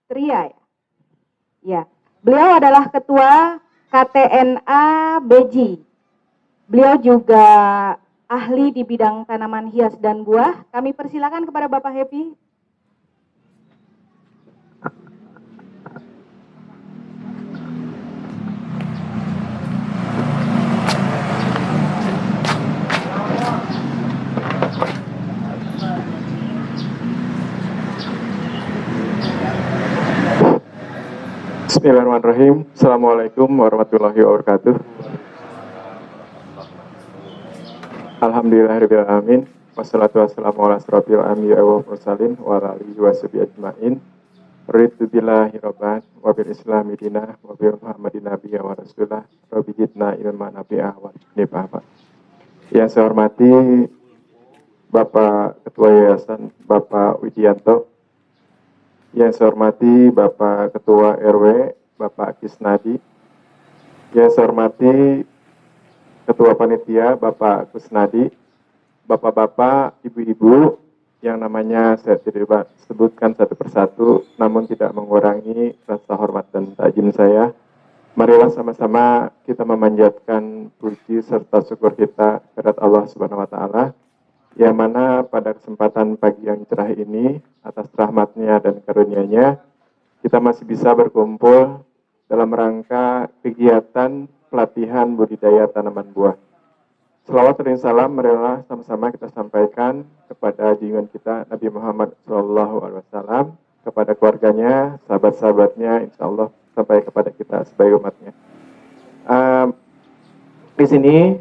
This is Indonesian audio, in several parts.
Tria ya. Ya, beliau adalah ketua KTNA Beji. Beliau juga ahli di bidang tanaman hias dan buah. Kami persilakan kepada Bapak Happy. Bismillahirrahmanirrahim. Assalamualaikum warahmatullahi wabarakatuh. Alhamdulillahirrahmanirrahim. Wassalatu wassalamu ala asrofil anbiya'i wal mursalin wa ala alihi wa sahbihi ajma'in. Raditu billahi rabban wa bil islami dinah wa bi Muhammadin nabiyya wa rasulah rabbi jidna ilman nafi'ah wa nifa'ah. Yang saya hormati Bapak Ketua Yayasan Bapak Widianto, yang saya hormati Bapak Ketua RW Bapak Kisnadi, yang saya hormati Ketua Panitia Bapak Kusnadi, Bapak-bapak, Ibu-ibu yang namanya saya tidak sebutkan satu persatu, namun tidak mengurangi rasa hormat dan takzim saya. Marilah sama-sama kita memanjatkan puji serta syukur kita kepada Allah Subhanahu wa Ta'ala, yang mana pada kesempatan pagi yang cerah ini, atas rahmatnya dan karunia-Nya, kita masih bisa berkumpul dalam rangka kegiatan pelatihan budidaya tanaman buah. Selawat dan salam marilah sama-sama kita sampaikan kepada junjungan kita Nabi Muhammad SAW, kepada keluarganya, sahabat-sahabatnya, insya Allah sampai kepada kita sebagai umatnya. Di sini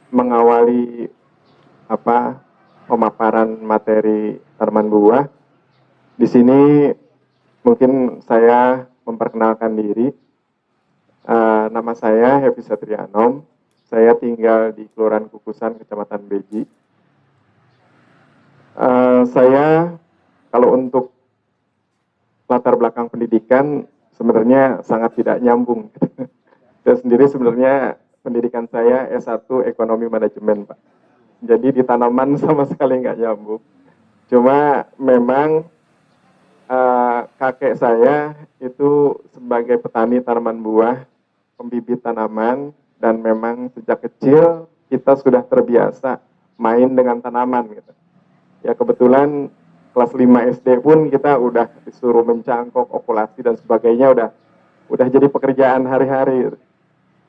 mengawali pemaparan materi tanaman buah. Di sini mungkin saya memperkenalkan diri. Nama saya Happy Satrianom. Saya tinggal di Kelurahan Kukusan, Kecamatan Beji. Saya kalau untuk latar belakang pendidikan sebenarnya sangat tidak nyambung. Saya sendiri sebenarnya pendidikan saya S1 Ekonomi Manajemen, Pak. Jadi di tanaman sama sekali nggak nyambung. Cuma memang kakek saya itu sebagai petani tanaman buah, pembibit tanaman, dan memang sejak kecil kita sudah terbiasa main dengan tanaman gitu. Ya kebetulan kelas 5 SD pun kita udah disuruh mencangkok, okulasi dan sebagainya udah jadi pekerjaan hari-hari.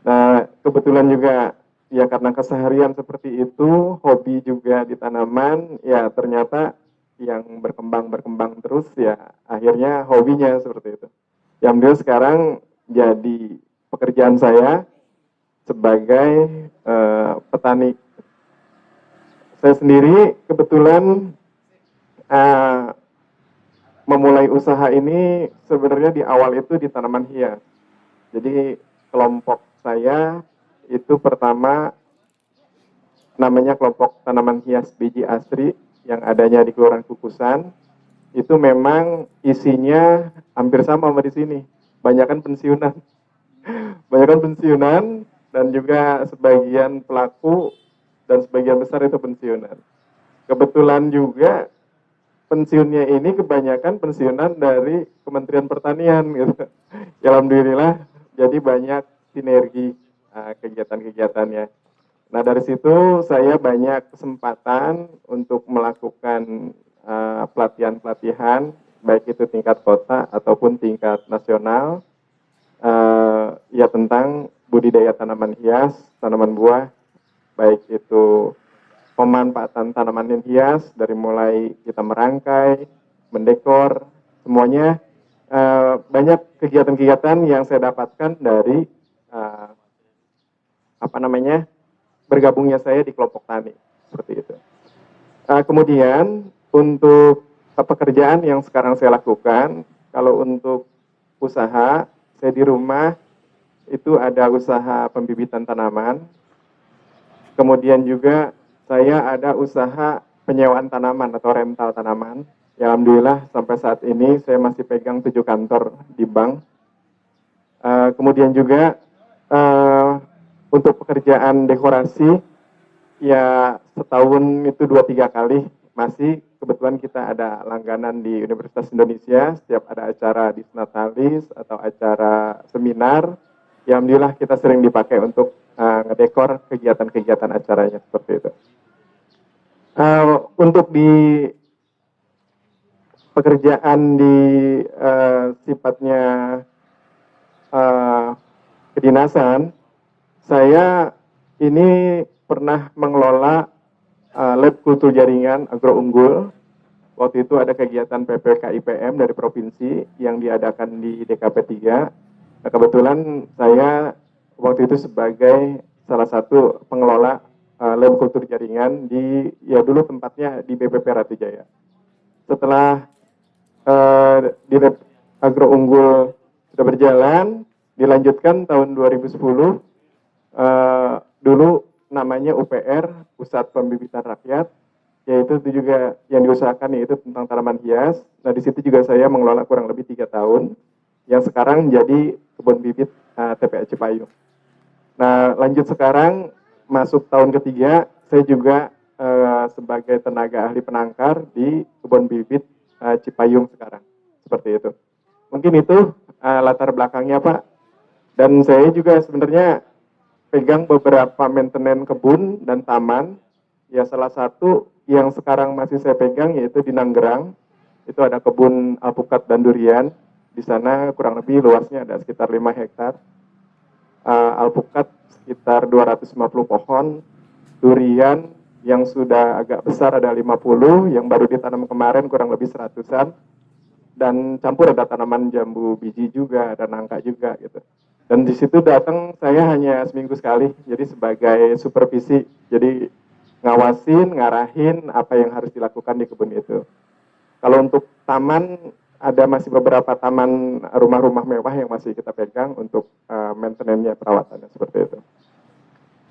Nah, kebetulan juga ya karena keseharian seperti itu, hobi juga di tanaman, ya ternyata yang berkembang terus ya akhirnya hobinya seperti itu. Yang dia sekarang jadi pekerjaan saya sebagai petani. Saya sendiri kebetulan memulai usaha ini sebenarnya di awal itu di tanaman hias. Jadi kelompok saya itu pertama namanya kelompok tanaman hias biji asri yang adanya di Kelurahan Kukusan. Itu memang isinya hampir sama di sini. Banyakan pensiunan. Banyakan pensiunan dan juga sebagian pelaku dan sebagian besar itu pensiunan. Kebetulan juga pensiunnya ini kebanyakan pensiunan dari Kementerian Pertanian gitu. Ya, alhamdulillah jadi banyak sinergi kegiatan-kegiatannya. Nah dari situ saya banyak kesempatan untuk melakukan pelatihan-pelatihan baik itu tingkat kota ataupun tingkat nasional ya tentang budidaya tanaman hias, tanaman buah, baik itu pemanfaatan tanaman hias dari mulai kita merangkai, mendekor, semuanya banyak kegiatan-kegiatan yang saya dapatkan dari bergabungnya saya di kelompok tani seperti itu. Kemudian untuk pekerjaan yang sekarang saya lakukan, kalau untuk usaha saya di rumah itu ada usaha pembibitan tanaman, kemudian juga saya ada usaha penyewaan tanaman atau rental tanaman. Ya, alhamdulillah sampai saat ini saya masih pegang 7 kantor di bank. Kemudian juga untuk pekerjaan dekorasi ya setahun itu 2-3 kali masih kebetulan kita ada langganan di Universitas Indonesia, setiap ada acara disnatalis atau acara seminar, ya alhamdulillah kita sering dipakai untuk ngedekor kegiatan-kegiatan acaranya seperti itu. Untuk di pekerjaan di sifatnya kedinasan, saya ini pernah mengelola lab kultur jaringan agro unggul. Waktu itu ada kegiatan PPKIPM dari provinsi yang diadakan di DKP 3. Nah, kebetulan saya waktu itu sebagai salah satu pengelola lab kultur jaringan di, ya dulu tempatnya di BPP Ratu Jaya. Setelah di lab agro unggul sudah berjalan, dilanjutkan tahun 2010, dulu namanya UPR, Pusat Pembibitan Rakyat, yaitu itu juga yang diusahakan yaitu tentang tanaman hias. Nah, di situ juga saya mengelola kurang lebih 3 tahun, yang sekarang jadi kebun bibit TPA Cipayung. Nah, lanjut sekarang, masuk tahun ketiga, saya juga sebagai tenaga ahli penangkar di kebun bibit Cipayung sekarang, seperti itu. Mungkin itu latar belakangnya, Pak. Dan saya juga sebenarnya pegang beberapa maintenance kebun dan taman. Ya, salah satu yang sekarang masih saya pegang yaitu di Nanggerang. Itu ada kebun alpukat dan durian. Di sana kurang lebih luasnya ada sekitar 5 hektar. Alpukat sekitar 250 pohon. Durian yang sudah agak besar ada 50, yang baru ditanam kemarin kurang lebih 100-an. Dan campur ada tanaman jambu biji juga, ada nangka juga gitu. Dan di situ datang saya hanya seminggu sekali, jadi sebagai supervisi, jadi ngawasin, ngarahin apa yang harus dilakukan di kebun itu. Kalau untuk taman, ada masih beberapa taman rumah-rumah mewah yang masih kita pegang untuk maintenance-nya, perawatannya seperti itu.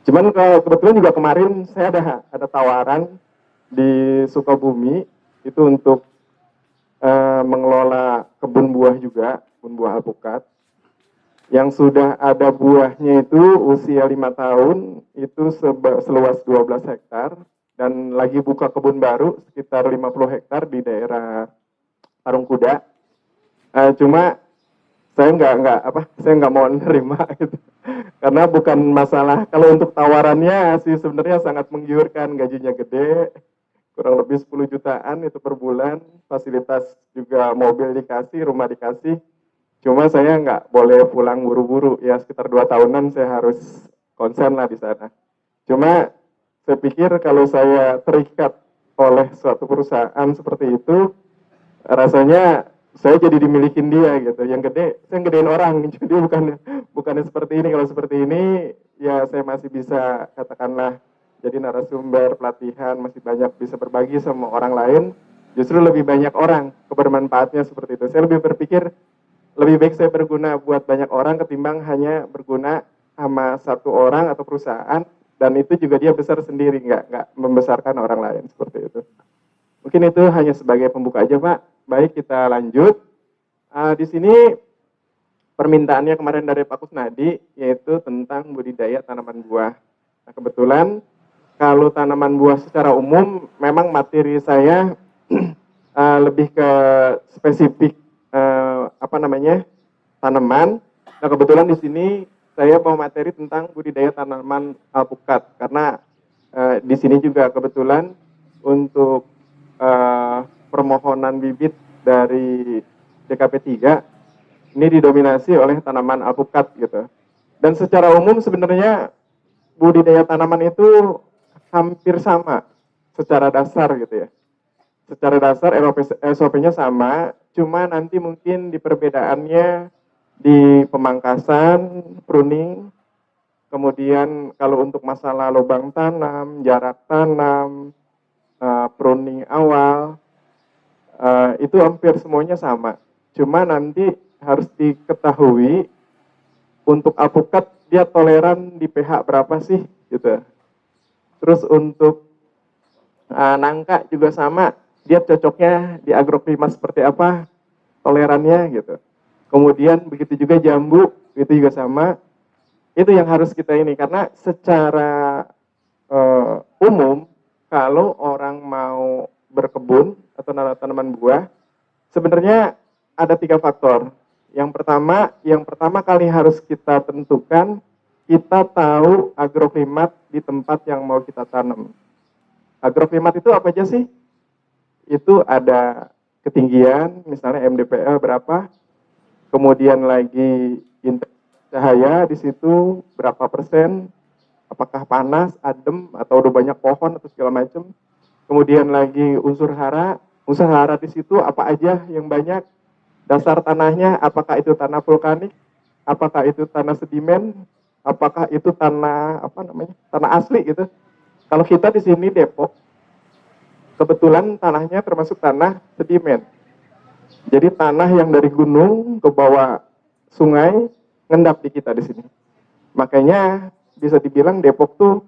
Cuman kebetulan juga kemarin saya ada tawaran di Sukabumi itu untuk mengelola kebun buah juga, kebun buah alpukat. Yang sudah ada buahnya itu usia 5 tahun, itu seluas 12 hektar, dan lagi buka kebun baru sekitar 50 hektar di daerah Parung Kuda. Cuma saya nggak mau nerima gitu. Karena bukan masalah, kalau untuk tawarannya sih sebenarnya sangat menggiurkan, gajinya gede, kurang lebih 10 jutaan itu per bulan, fasilitas juga mobil dikasih, rumah dikasih. Cuma saya nggak boleh pulang buru-buru, ya sekitar 2 tahunan saya harus konsen lah di sana. Cuma saya pikir kalau saya terikat oleh suatu perusahaan seperti itu, rasanya saya jadi dimilikin dia gitu. Yang gede, saya gedein orang, jadi bukannya seperti ini. Kalau seperti ini, ya saya masih bisa katakanlah jadi narasumber pelatihan, masih banyak bisa berbagi sama orang lain. Justru lebih banyak orang kebermanfaatnya seperti itu. Saya lebih berpikir lebih baik saya berguna buat banyak orang ketimbang hanya berguna sama satu orang atau perusahaan, dan itu juga dia besar sendiri, nggak membesarkan orang lain seperti itu. Mungkin itu hanya sebagai pembuka aja, Pak. Baik, kita lanjut. Di sini permintaannya kemarin dari Pak Kusnadi yaitu tentang budidaya tanaman buah. Nah, kebetulan kalau tanaman buah secara umum memang materi saya lebih ke spesifik tanaman. Nah, kebetulan di sini saya mau materi tentang budidaya tanaman alpukat karena di sini juga kebetulan untuk permohonan bibit dari DKP 3 ini didominasi oleh tanaman alpukat gitu. Dan secara umum sebenarnya budidaya tanaman itu hampir sama secara dasar gitu ya. Secara dasar SOP-nya sama, cuma nanti mungkin di perbedaannya di pemangkasan, pruning, kemudian kalau untuk masalah lubang tanam, jarak tanam, pruning awal, itu hampir semuanya sama. Cuma nanti harus diketahui untuk alpukat dia toleran di pH berapa sih gitu. Terus untuk nangka juga sama, dia cocoknya di agroklimat seperti apa, tolerannya gitu. Kemudian begitu juga jambu, itu juga sama. Itu yang harus kita ini, karena secara umum, kalau orang mau berkebun atau tanaman buah, sebenarnya ada 3 faktor. Yang pertama kali harus kita tentukan, kita tahu agroklimat di tempat yang mau kita tanam. Agroklimat itu apa aja sih? Itu ada ketinggian, misalnya MDPL berapa, kemudian lagi intensitas cahaya di situ berapa persen, apakah panas, adem, atau udah banyak pohon atau segala macam. Kemudian lagi unsur hara di situ apa aja yang banyak, dasar tanahnya, apakah itu tanah vulkanik, apakah itu tanah sedimen, apakah itu tanah tanah asli gitu. Kalau kita di sini Depok, kebetulan tanahnya termasuk tanah sedimen. Jadi tanah yang dari gunung ke bawah sungai ngendap di kita di sini. Makanya bisa dibilang Depok tuh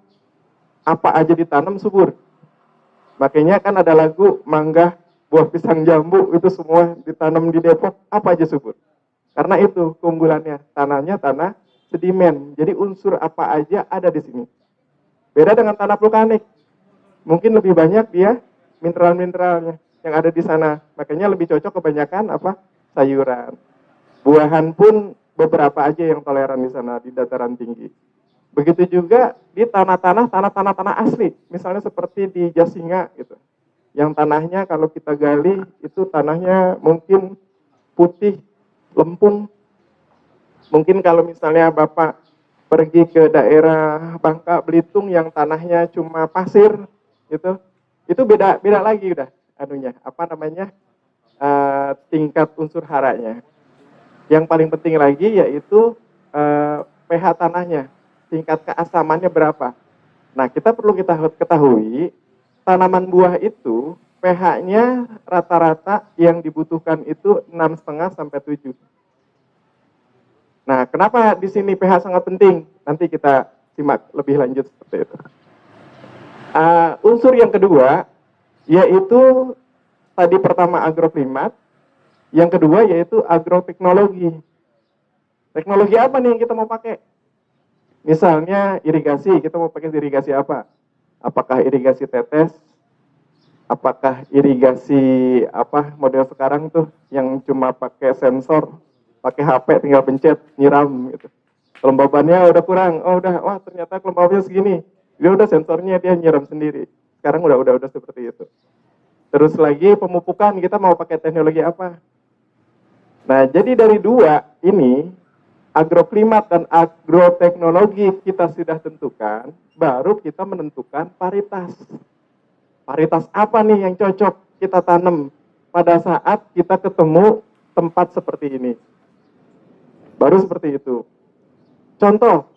apa aja ditanam subur. Makanya kan ada lagu mangga, buah pisang jambu itu semua ditanam di Depok, apa aja subur. Karena itu keunggulannya, tanahnya tanah sedimen. Jadi unsur apa aja ada di sini. Beda dengan tanah vulkanik. Mungkin lebih banyak dia mineral-mineralnya yang ada di sana. Makanya lebih cocok kebanyakan sayuran. Buahan pun beberapa aja yang toleran di sana di dataran tinggi. Begitu juga di tanah-tanah asli, misalnya seperti di Jasinga gitu. Yang tanahnya kalau kita gali itu tanahnya mungkin putih, lempung. Mungkin kalau misalnya Bapak pergi ke daerah Bangka Belitung yang tanahnya cuma pasir gitu, itu beda lagi udah tingkat unsur haranya. Yang paling penting lagi yaitu pH tanahnya, tingkat keasamannya berapa. Nah, kita perlu kita ketahui tanaman buah itu pH-nya rata-rata yang dibutuhkan itu 6,5 sampai 7. Nah, kenapa di sini pH sangat penting? Nanti kita simak lebih lanjut seperti itu. Unsur yang kedua yaitu tadi pertama agroklimat, yang kedua yaitu agroteknologi. Teknologi apa nih yang kita mau pakai? Misalnya irigasi, kita mau pakai irigasi apa? Apakah irigasi tetes? Apakah irigasi model sekarang tuh yang cuma pakai sensor, pakai HP tinggal pencet, nyiram gitu. Kelembabannya udah kurang, wah ternyata kelembabannya segini. Dia udah sensornya dia nyiram sendiri. Sekarang udah seperti itu. Terus lagi pemupukan, kita mau pakai teknologi apa? Nah, jadi dari dua ini agroklimat dan agroteknologi kita sudah tentukan, baru kita menentukan paritas. Paritas apa nih yang cocok kita tanam pada saat kita ketemu tempat seperti ini. Baru seperti itu. Contoh,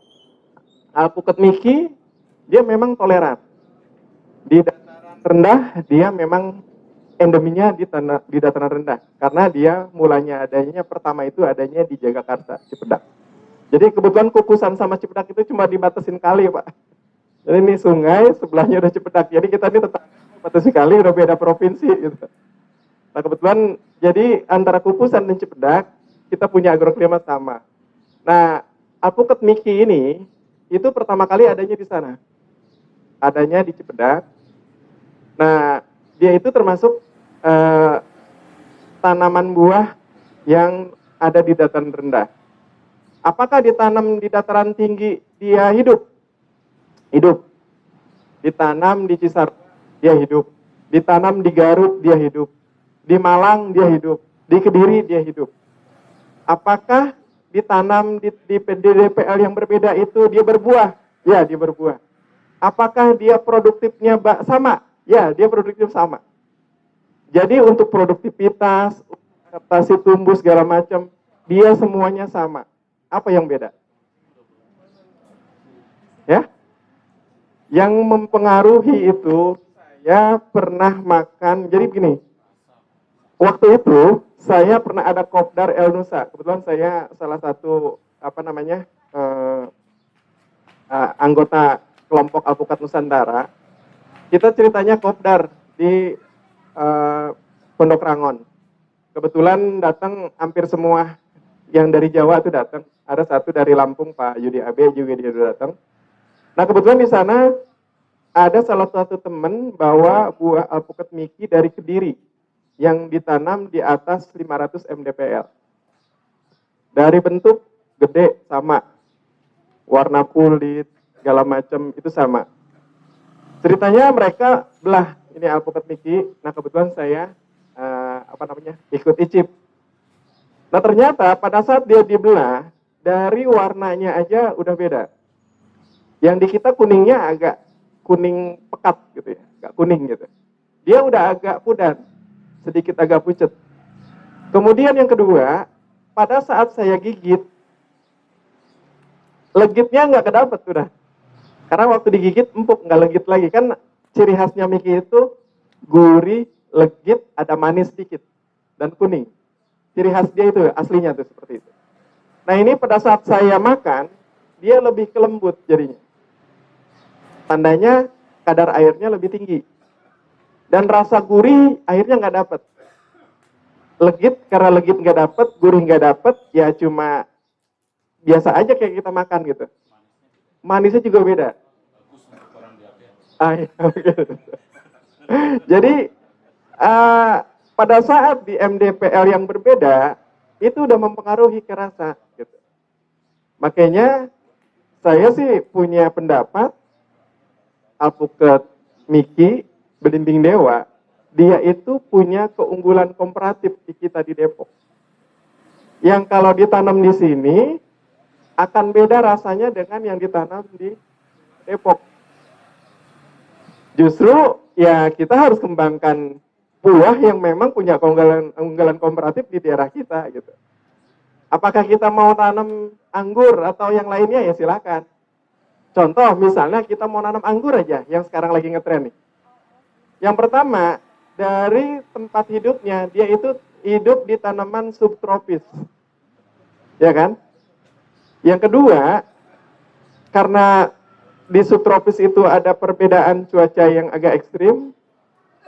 alpukat Miki, dia memang toleran. Di dataran rendah, dia memang endeminya di dataran rendah. Karena dia mulanya adanya, pertama itu adanya di Jagakarsa, Cipedak. Jadi kebetulan kukusan sama Cipedak itu cuma dibatasin kali, Pak. Jadi ini sungai, sebelahnya udah Cipedak. Jadi kita ini tetap batasi kali, udah beda provinsi gitu. Nah kebetulan, jadi antara kukusan dan Cipedak, kita punya agroklimat sama. Nah, alpukat Miki ini, itu pertama kali adanya di sana. Adanya di Cipedak. Nah, dia itu termasuk tanaman buah yang ada di dataran rendah. Apakah ditanam di dataran tinggi dia hidup? Hidup. Ditanam di Cisarua, dia hidup. Ditanam di Garut, dia hidup. Di Malang, dia hidup. Di Kediri, dia hidup. Apakah ditanam di DPL yang berbeda itu dia berbuah? Ya, dia berbuah. Apakah dia produktifnya sama? Ya, dia produktif sama. Jadi untuk produktivitas, adaptasi tumbuh segala macam, dia semuanya sama. Apa yang beda? Ya? Yang mempengaruhi itu, saya pernah makan, jadi begini, waktu itu saya pernah ada kopdar El Nusa. Kebetulan saya salah satu anggota kelompok alpukat Nusantara. Kita ceritanya kopdar di Pondok Rangon. Kebetulan datang hampir semua yang dari Jawa itu datang. Ada satu dari Lampung, Pak Yudi Abe juga dia datang. Nah kebetulan di sana ada salah satu teman bawa buah alpukat Miki dari Kediri yang ditanam di atas 500 mdpl. Dari bentuk gede sama, warna kulit, segala macam itu sama. Ceritanya mereka belah ini alpukat Miki. Nah kebetulan saya ikut icip. Nah ternyata pada saat dia dibelah, dari warnanya aja udah beda. Yang di kita kuningnya agak kuning pekat gitu ya, agak kuning gitu. Dia udah agak pudar, sedikit agak pucat. Kemudian yang kedua, pada saat saya gigit, legitnya nggak kedapet udah. Karena waktu digigit empuk, nggak legit lagi. Kan ciri khasnya Miki itu gurih, legit, ada manis sedikit, dan kuning. Ciri khas dia itu aslinya tuh seperti itu. Nah ini pada saat saya makan, dia lebih kelembut jadinya. Tandanya kadar airnya lebih tinggi. Dan rasa gurih airnya nggak dapet. Legit, karena legit nggak dapet, gurih nggak dapet, ya cuma biasa aja kayak kita makan gitu. Manisnya juga beda. Ya, jadi pada saat di MDPL yang berbeda, itu udah mempengaruhi ke rasa. Gitu. Makanya saya sih punya pendapat alpukat Miki Belimbing Dewa, dia itu punya keunggulan komparatif di kita di Depok. Yang kalau ditanam di sini akan beda rasanya dengan yang ditanam di Depok. Justru ya kita harus kembangkan buah yang memang punya keunggulan komparatif di daerah kita gitu. Apakah kita mau tanam anggur atau yang lainnya ya silakan. Contoh misalnya kita mau nanam anggur aja yang sekarang lagi ngetren nih. Yang pertama dari tempat hidupnya dia itu hidup di tanaman subtropis. Ya kan? Yang kedua karena di subtropis itu ada perbedaan cuaca yang agak ekstrim.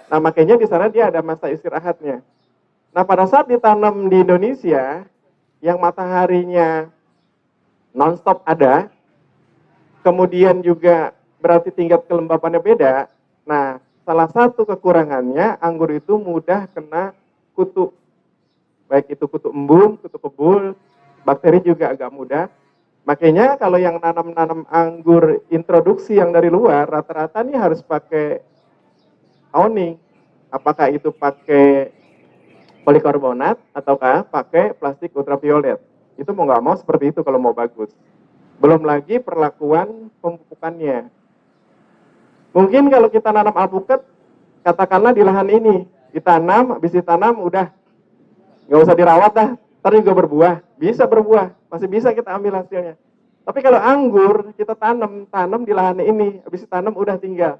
Nah, makanya di sana dia ada masa istirahatnya. Nah, pada saat ditanam di Indonesia, yang mataharinya nonstop ada, kemudian juga berarti tingkat kelembapannya beda. Nah, salah satu kekurangannya, anggur itu mudah kena kutu. Baik itu kutu embun, kutu kebul, bakteri juga agak mudah. Makanya kalau yang nanam-nanam anggur introduksi yang dari luar, rata-rata nih harus pakai owning. Apakah itu pakai polikarbonat ataukah pakai plastik ultraviolet. Itu mau nggak mau seperti itu kalau mau bagus. Belum lagi perlakuan pemupukannya. Mungkin kalau kita nanam alpukat, katakanlah di lahan ini, ditanam, habis ditanam udah nggak usah dirawat dah, ntar juga berbuah. Bisa berbuah, masih bisa kita ambil hasilnya. Tapi kalau anggur, kita tanam di lahan ini, habis ditanam udah tinggal.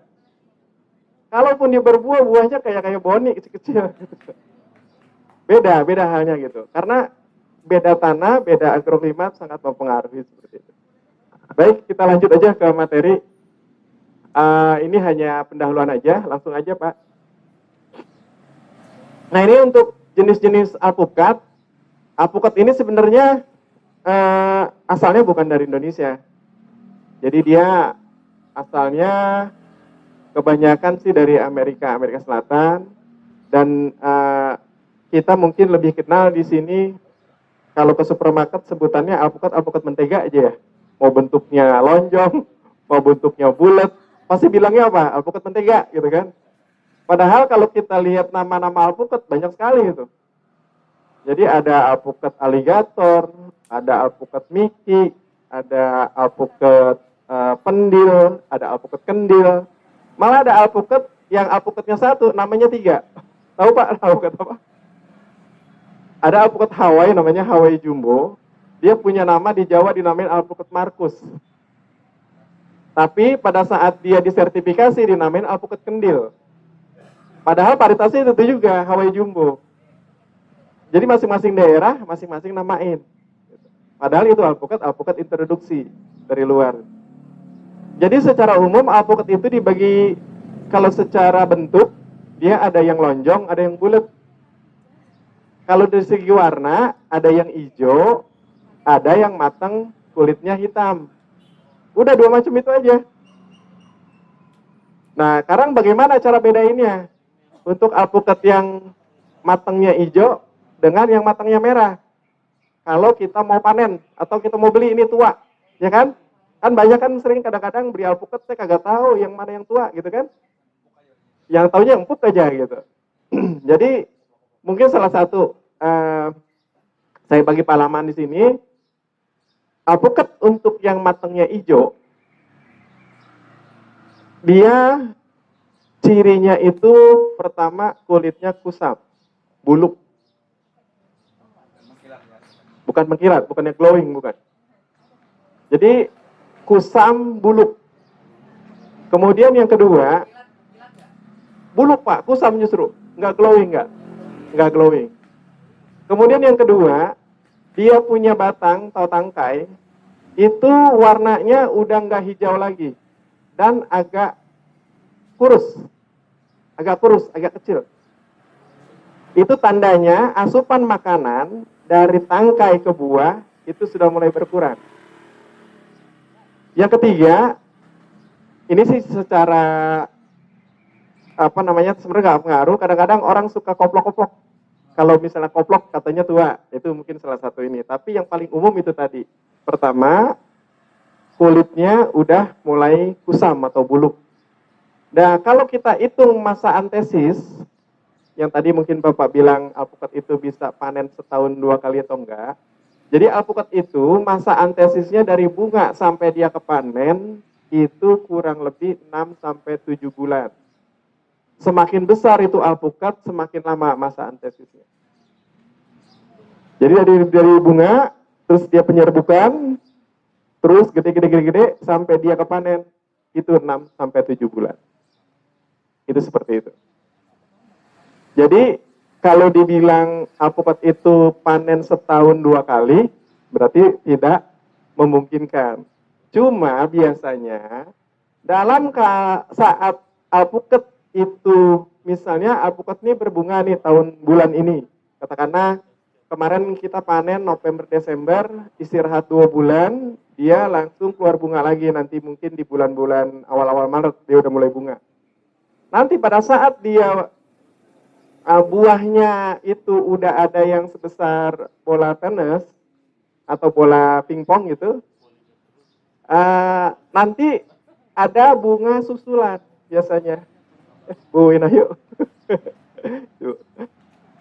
Kalaupun dia berbuah, buahnya kayak boni kecil-kecil. Beda halnya gitu. Karena beda tanah, beda agroklimat sangat mempengaruhi seperti itu. Baik, kita lanjut aja ke materi. Ini hanya pendahuluan aja, langsung aja Pak. Nah ini untuk jenis-jenis alpukat. Alpukat ini sebenarnya asalnya bukan dari Indonesia. Jadi dia asalnya kebanyakan sih dari Amerika Selatan, dan kita mungkin lebih kenal di sini kalau ke supermarket sebutannya alpukat mentega aja ya. Mau bentuknya lonjong, mau bentuknya bulat, pasti bilangnya apa? Alpukat mentega gitu kan. Padahal kalau kita lihat nama-nama alpukat banyak sekali itu. Jadi ada alpukat aligator, ada alpukat Miki, ada alpukat pendil, ada alpukat kendil. Malah ada alpukat yang alpukatnya satu, namanya 3. Tahu Pak alpukat apa? Ada alpukat Hawaii namanya Hawaii Jumbo. Dia punya nama di Jawa dinamain alpukat Markus. Tapi pada saat dia disertifikasi dinamain alpukat kendil. Padahal varietasnya itu juga Hawaii Jumbo. Jadi masing-masing daerah masing-masing namain. Padahal itu alpukat introduksi dari luar. Jadi secara umum alpukat itu dibagi, kalau secara bentuk dia ada yang lonjong, ada yang bulat. Kalau dari segi warna ada yang hijau, ada yang matang kulitnya hitam. Udah 2 macam itu aja. Nah, sekarang bagaimana cara bedainnya? Untuk alpukat yang matangnya hijau dengan yang matangnya merah. Kalau kita mau panen atau kita mau beli ini tua, ya kan? Kan banyak kan sering kadang-kadang beli alpukat saya kagak tahu yang mana yang tua gitu kan? Yang taunya empuk aja gitu. Jadi mungkin salah satu saya bagi pengalaman di sini, alpukat untuk yang matangnya hijau, dia cirinya itu pertama kulitnya kusam, buluk. Bukan mengkilat, bukannya glowing, bukan. Jadi kusam, buluk. Kemudian yang kedua, buluk Pak, kusam justru, nggak glowing, nggak glowing. Kemudian yang kedua, dia punya batang atau tangkai, itu warnanya udah nggak hijau lagi dan agak kurus, agak kecil. Itu tandanya asupan makanan dari tangkai ke buah itu sudah mulai berkurang. Yang ketiga, ini sih secara sebenarnya nggak pengaruh. Kadang-kadang orang suka koplok-koplok. Kalau misalnya koplok katanya tua, itu mungkin salah satu ini. Tapi yang paling umum itu tadi. Pertama, kulitnya udah mulai kusam atau buluk. Nah, kalau kita hitung masa antesis, yang tadi mungkin Bapak bilang alpukat itu bisa panen setahun 2 kali atau enggak. Jadi alpukat itu masa antesisnya dari bunga sampai dia kepanen itu kurang lebih 6 sampai 7 bulan. Semakin besar itu alpukat, semakin lama masa antesisnya. Jadi dari bunga, terus dia penyerbukan, terus gede sampai dia kepanen itu 6 sampai 7 bulan. Itu seperti itu. Jadi kalau dibilang alpukat itu panen setahun 2 kali, berarti tidak memungkinkan. Cuma biasanya dalam saat alpukat itu, misalnya alpukat ini berbunga nih bulan ini, katakanlah kemarin kita panen November Desember, istirahat 2 bulan, dia langsung keluar bunga lagi, nanti mungkin di bulan-bulan awal-awal Maret dia udah mulai bunga. Nanti pada saat dia buahnya itu udah ada yang sebesar bola tenis atau bola pingpong gitu, nanti ada bunga susulan biasanya. Bu Inayu,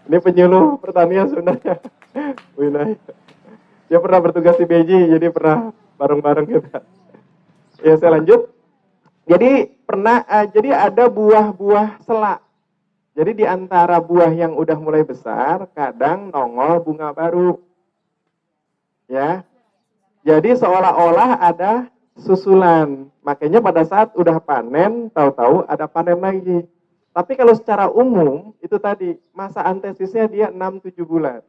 ini penyuluh pertanian sebenarnya, Bu Inayu. Dia pernah bertugas di Beji, jadi pernah bareng-bareng kita. Ya saya lanjut. Jadi ada buah-buah selak. Jadi di antara buah yang udah mulai besar, kadang nongol bunga baru. Ya. Jadi seolah-olah ada susulan. Makanya pada saat udah panen, tahu-tahu ada panen lagi. Tapi kalau secara umum, itu tadi, masa antesisnya dia 6-7 bulan.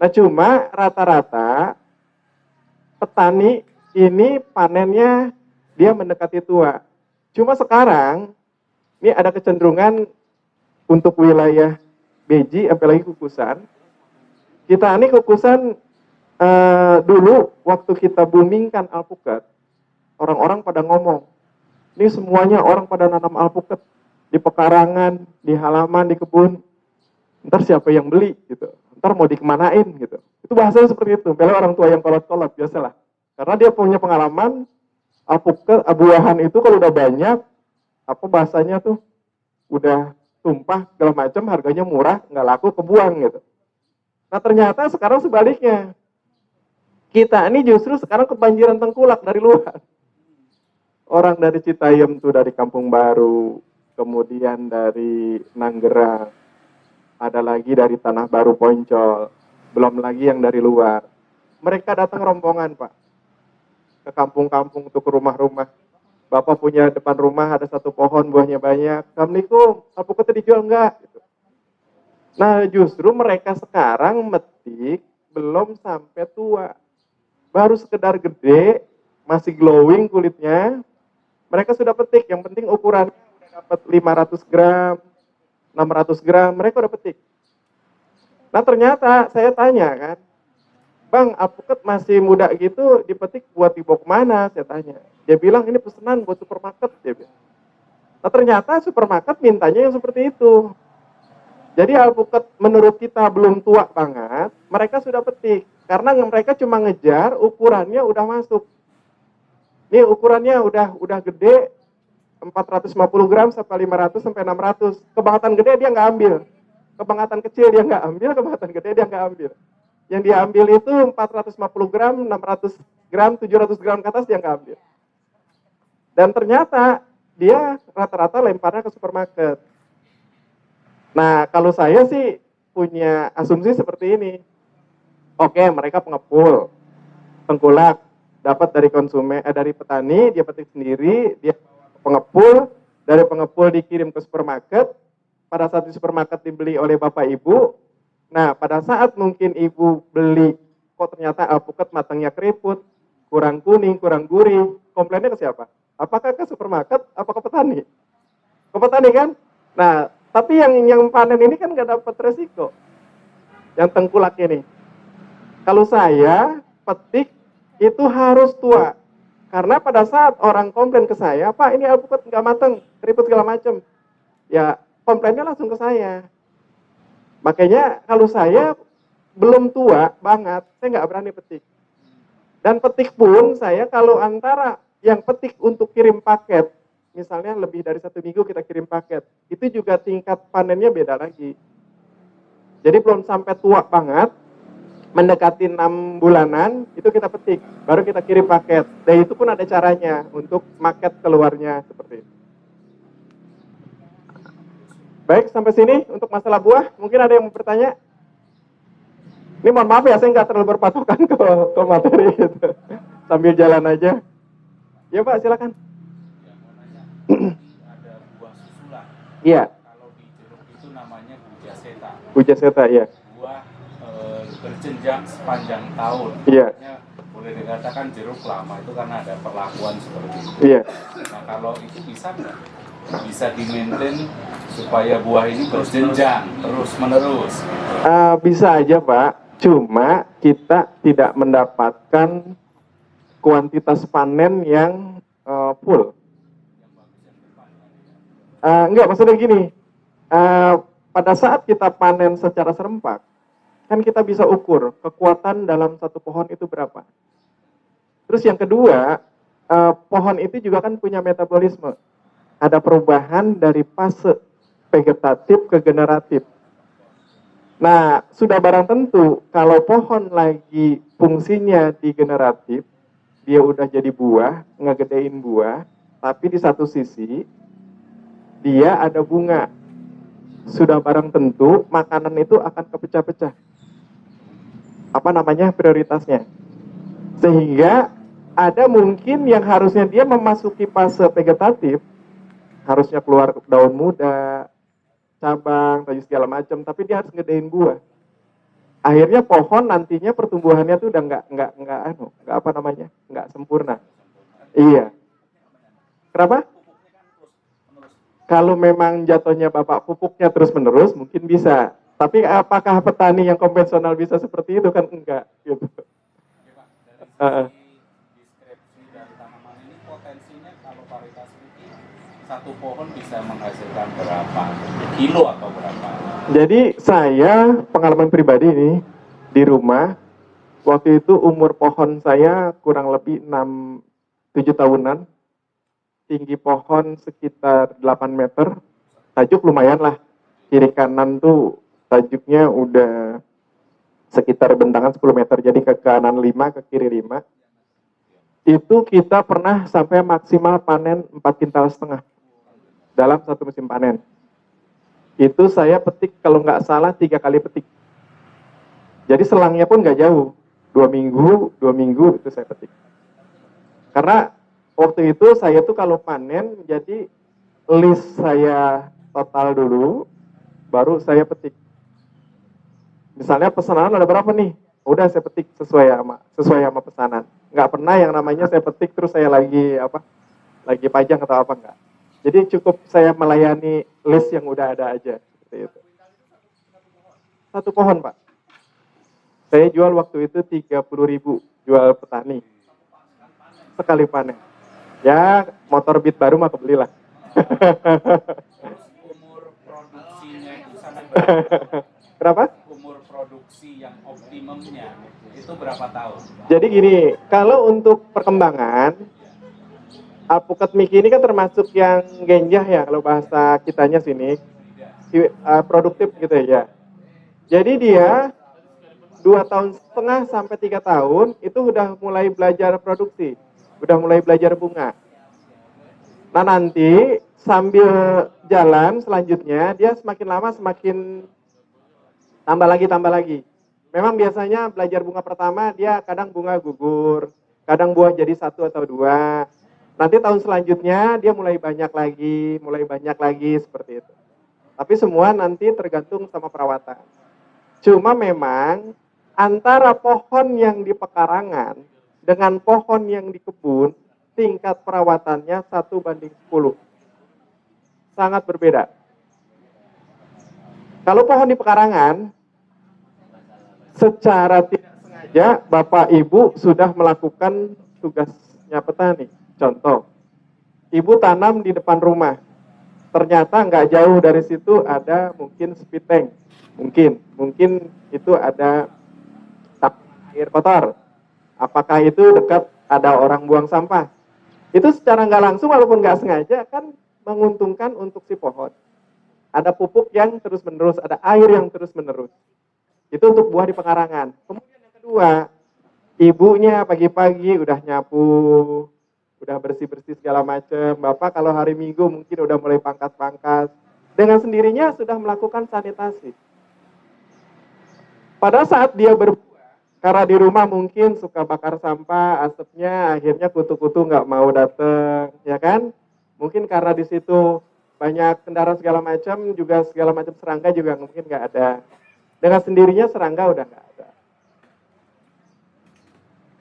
Nah cuma rata-rata petani ini panennya dia mendekati tua. Cuma sekarang, ini ada kecenderungan untuk wilayah Beji, apalagi Kukusan. Kita ini Kukusan dulu waktu kita boomingkan alpukat, orang-orang pada ngomong, ini semuanya orang pada nanam alpukat di pekarangan, di halaman, di kebun. Ntar siapa yang beli gitu? Ntar mau dikemanain gitu? Itu bahasanya seperti itu. Bela orang tua yang kolot-kolot biasalah. Karena dia punya pengalaman alpukat, buahan itu kalau udah banyak, apa bahasanya tuh, udah tumpah segala macam, harganya murah, nggak laku, kebuang gitu. Nah ternyata sekarang sebaliknya. Kita ini justru sekarang kebanjiran tengkulak dari luar. Orang dari Citayam tuh, dari Kampung Baru, kemudian dari Nanggerak, ada lagi dari Tanah Baru Poncol, belum lagi yang dari luar. Mereka datang rombongan Pak, ke kampung-kampung tuh, ke rumah-rumah. Bapak punya depan rumah ada 1 pohon buahnya banyak. Assalamualaikum, alpukatnya dijual enggak? Gitu. Nah justru mereka sekarang metik belum sampai tua. Baru sekedar gede, masih glowing kulitnya. Mereka sudah petik, yang penting ukurannya udah dapat 500 gram, 600 gram, mereka udah petik. Nah ternyata saya tanya kan, Bang, alpukat masih muda gitu, dipetik buat dibawa kemana? Saya tanya. Dia bilang ini pesanan buat supermarket. Dia bilang. Nah, ternyata supermarket mintanya yang seperti itu. Jadi alpukat menurut kita belum tua banget, mereka sudah petik. Karena mereka cuma ngejar ukurannya udah masuk. Ini ukurannya udah gede, 450 gram sampai 500 sampai 600. Kebangatan gede dia nggak ambil. Kebangatan kecil dia nggak ambil, kebangatan gede dia nggak ambil. Yang diambil itu 450 gram, 600 gram, 700 gram ke atas dia nggak ambil. Dan ternyata dia rata-rata lemparnya ke supermarket. Nah, kalau saya sih punya asumsi seperti ini. Oke, mereka pengepul, tengkulak, dapat dari konsumen, dari petani, dia petik sendiri, dia pengepul, dari pengepul dikirim ke supermarket, pada saat di supermarket dibeli oleh bapak ibu. Nah, pada saat mungkin ibu beli, kok ternyata alpukat matangnya keriput, kurang kuning, kurang gurih, komplainnya ke siapa? Apakah ke supermarket, apa ke petani? Ke petani kan? Nah, tapi yang panen ini kan nggak dapat resiko. Yang tengkulak ini. Kalau saya petik itu harus tua. Karena pada saat orang komplain ke saya, Pak ini alpukat nggak matang, keriput segala macam. Ya komplainnya langsung ke saya. Makanya kalau saya belum tua banget, saya nggak berani petik. Dan petik pun saya kalau antara yang petik untuk kirim paket, misalnya lebih dari 1 minggu kita kirim paket, itu juga tingkat panennya beda lagi. Jadi belum sampai tua banget, mendekati 6 bulanan, itu kita petik, baru kita kirim paket. Dan itu pun ada caranya untuk market keluarnya seperti itu. Baik, sampai sini untuk masalah buah. Mungkin ada yang mau bertanya? Ini mohon maaf ya, saya nggak terlalu berpatokan ke materi gitu. Sambil jalan aja. Ya Pak, silakan. Ada buah susulan. Iya. Kalau di jeruk itu namanya bujaseta. Bujaseta, iya. Buah berjenjang sepanjang tahun. Iya. Makanya boleh dikatakan jeruk lama itu karena ada perlakuan seperti itu. Iya. Nah kalau itu bisa nggak? Bisa di-maintain supaya buah ini berjenjang terus menerus. Bisa aja Pak. Cuma kita tidak mendapatkan kuantitas panen yang full. Enggak, maksudnya gini, pada saat kita panen secara serempak, kan kita bisa ukur kekuatan dalam satu pohon itu berapa. Terus yang kedua, pohon itu juga kan punya metabolisme. Ada perubahan dari fase vegetatif ke generatif. Nah, sudah barang tentu kalau pohon lagi fungsinya di generatif, dia udah jadi buah, ngegedein buah, tapi di satu sisi dia ada bunga. Sudah barang tentu makanan itu akan kepecah-pecah. Apa namanya prioritasnya? Sehingga ada mungkin yang harusnya dia memasuki fase vegetatif, harusnya keluar daun muda, cabang, tajuk segala macam, tapi dia harus ngedein buah. Akhirnya pohon nantinya pertumbuhannya tuh udah nggak sempurna. Iya. Kenapa? Kalau memang jatuhnya bapak pupuknya terus menerus mungkin bisa. Tapi apakah petani yang konvensional bisa seperti itu kan enggak gitu. Deskripsi dari tanaman ini potensinya kalau varietas ini satu pohon bisa menghasilkan berapa kilo atau berapa? Jadi saya pengalaman pribadi ini di rumah waktu itu umur pohon saya kurang lebih 6-7 tahunan, tinggi pohon sekitar 8 meter, tajuk lumayan lah, kiri kanan tuh tajuknya udah sekitar bentangan 10 meter, jadi ke kanan 5, ke kiri 5. Itu kita pernah sampai maksimal panen 4,5 kintal dalam satu musim panen. Itu saya petik kalau nggak salah 3 kali petik. Jadi selangnya pun nggak jauh, 2 minggu itu saya petik. Karena waktu itu saya tuh kalau panen, jadi list saya total dulu, baru saya petik. Misalnya pesanan ada berapa nih? Udah saya petik sesuai sama pesanan. Nggak pernah yang namanya saya petik terus saya lagi pajang atau apa enggak. Jadi cukup saya melayani list yang udah ada aja seperti itu. Satu pohon Pak. Saya jual waktu itu 30.000 jual petani sekali panen. Ya motor Beat baru mah kebelilah. Terus umur produksinya itu sampai berapa? Berapa? Umur produksi yang optimumnya itu berapa tahun? Jadi gini, kalau untuk perkembangan, alpukat Miki ini kan termasuk yang genjah ya, kalau bahasa kitanya sini, produktif gitu ya. Jadi dia 2,5 tahun sampai 3 tahun itu udah mulai belajar produksi, udah mulai belajar bunga. Nah nanti sambil jalan selanjutnya dia semakin lama semakin tambah lagi. Memang biasanya belajar bunga pertama dia kadang bunga gugur, kadang buah jadi 1 atau 2. Nanti tahun selanjutnya dia mulai banyak lagi seperti itu. Tapi semua nanti tergantung sama perawatan. Cuma memang antara pohon yang di pekarangan dengan pohon yang di kebun, tingkat perawatannya 1:10. Sangat berbeda. Kalau pohon di pekarangan, secara tidak sengaja Bapak Ibu sudah melakukan tugasnya petani. Contoh, Ibu tanam di depan rumah. Ternyata nggak jauh dari situ ada mungkin spiteng. Mungkin itu ada air kotor. Apakah itu dekat ada orang buang sampah? Itu secara nggak langsung walaupun nggak sengaja kan menguntungkan untuk si pohon. Ada pupuk yang terus-menerus, ada air yang terus-menerus. Itu untuk buah di pekarangan. Kemudian yang kedua, ibunya pagi-pagi udah nyapu, udah bersih-bersih segala macam. Bapak kalau hari Minggu mungkin udah mulai pangkas-pangkas. Dengan sendirinya sudah melakukan sanitasi. Pada saat dia berbuah, karena di rumah mungkin suka bakar sampah, asapnya akhirnya kutu-kutu nggak mau datang, ya kan? Mungkin karena di situ banyak kendaraan segala macam, juga segala macam serangga juga mungkin nggak ada. Dengan sendirinya serangga udah nggak ada.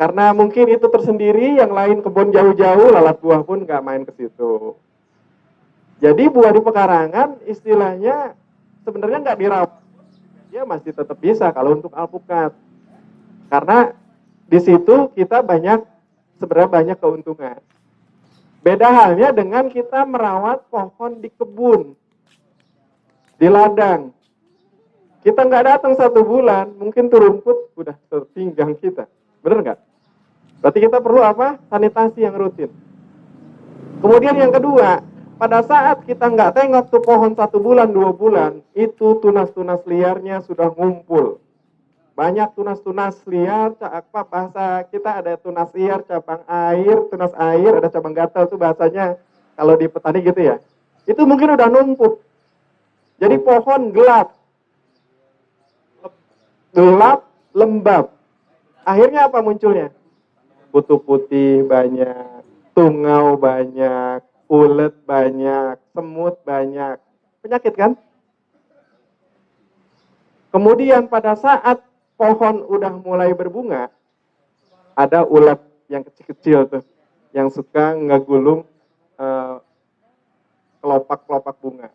Karena mungkin itu tersendiri, yang lain kebun jauh-jauh, lalat buah pun nggak main ke situ. Jadi buah di pekarangan istilahnya sebenarnya nggak dirawat, dia masih tetap bisa kalau untuk alpukat. Karena di situ kita sebenarnya banyak keuntungan. Beda halnya dengan kita merawat pohon di kebun, di ladang. Kita nggak datang 1 bulan, mungkin tuh rumput udah terpinggang kita. Bener nggak? Berarti kita perlu apa? Sanitasi yang rutin. Kemudian yang kedua, pada saat kita nggak tengok tuh pohon 1 bulan, 2 bulan, itu tunas-tunas liarnya sudah ngumpul. Banyak tunas-tunas liar, apa bahasa kita ada tunas liar, cabang air, tunas air, ada cabang gatal, itu bahasanya kalau di petani gitu ya. Itu mungkin udah numpuk. Jadi pohon gelap, lembab. Akhirnya apa munculnya? Kutu putih banyak, tungau banyak, ulet banyak, semut banyak. Penyakit kan? Kemudian pada saat pohon udah mulai berbunga, ada ulat yang kecil-kecil tuh, yang suka ngegulung kelopak-kelopak bunga.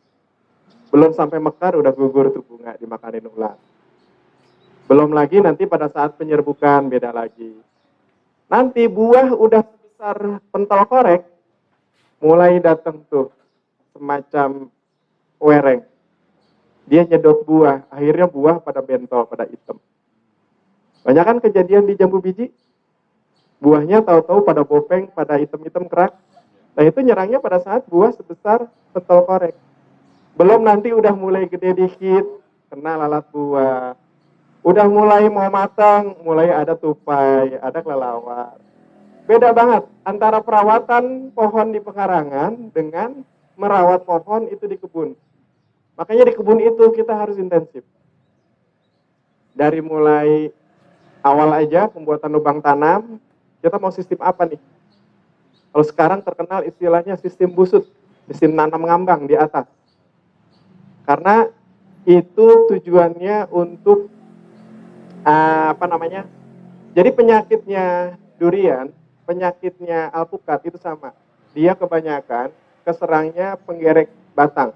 Belum sampai mekar udah gugur tuh bunga, dimakanin ulat. Belum lagi nanti pada saat penyerbukan beda lagi. Nanti buah udah sebesar pentol korek, mulai datang tuh semacam wereng. Dia nyedot buah, akhirnya buah pada bentol, pada hitam. Banyak kan kejadian di jambu biji? Buahnya tahu-tahu pada bopeng, pada hitam-hitam kerak. Nah itu nyerangnya pada saat buah sebesar pentol korek. Belum nanti udah mulai gede dikit, kena lalat buah. Udah mulai mau matang, mulai ada tupai, ada kelelawar. Beda banget antara perawatan pohon di pekarangan dengan merawat pohon itu di kebun. Makanya di kebun itu kita harus intensif. Dari mulai awal aja pembuatan lubang tanam, kita mau sistem apa nih? Kalau sekarang terkenal istilahnya sistem busut, sistem nanam ngambang di atas. Karena itu tujuannya untuk jadi penyakitnya durian, penyakitnya alpukat itu sama. Dia kebanyakan keserangnya penggerek batang.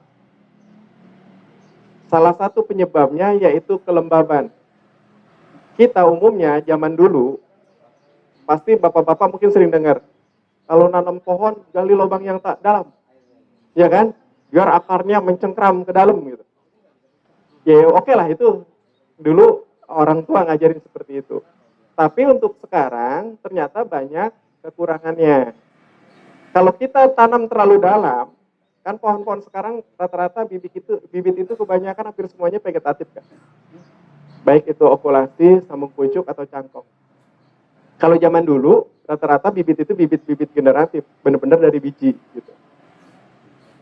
Salah satu penyebabnya yaitu kelembaban. Kita umumnya zaman dulu, pasti bapak-bapak mungkin sering dengar, kalau nanam pohon gali lubang yang tak dalam. ya kan? Biar akarnya mencengkram ke dalam gitu. Ya oke lah itu dulu orang tua ngajarin seperti itu. Tapi untuk sekarang ternyata banyak kekurangannya. Kalau kita tanam terlalu dalam, kan pohon-pohon sekarang rata-rata bibit itu kebanyakan hampir semuanya vegetatif kan. Baik itu okulasi, sambung pucuk atau cangkok. Kalau zaman dulu rata-rata bibit itu bibit-bibit generatif, benar-benar dari biji gitu.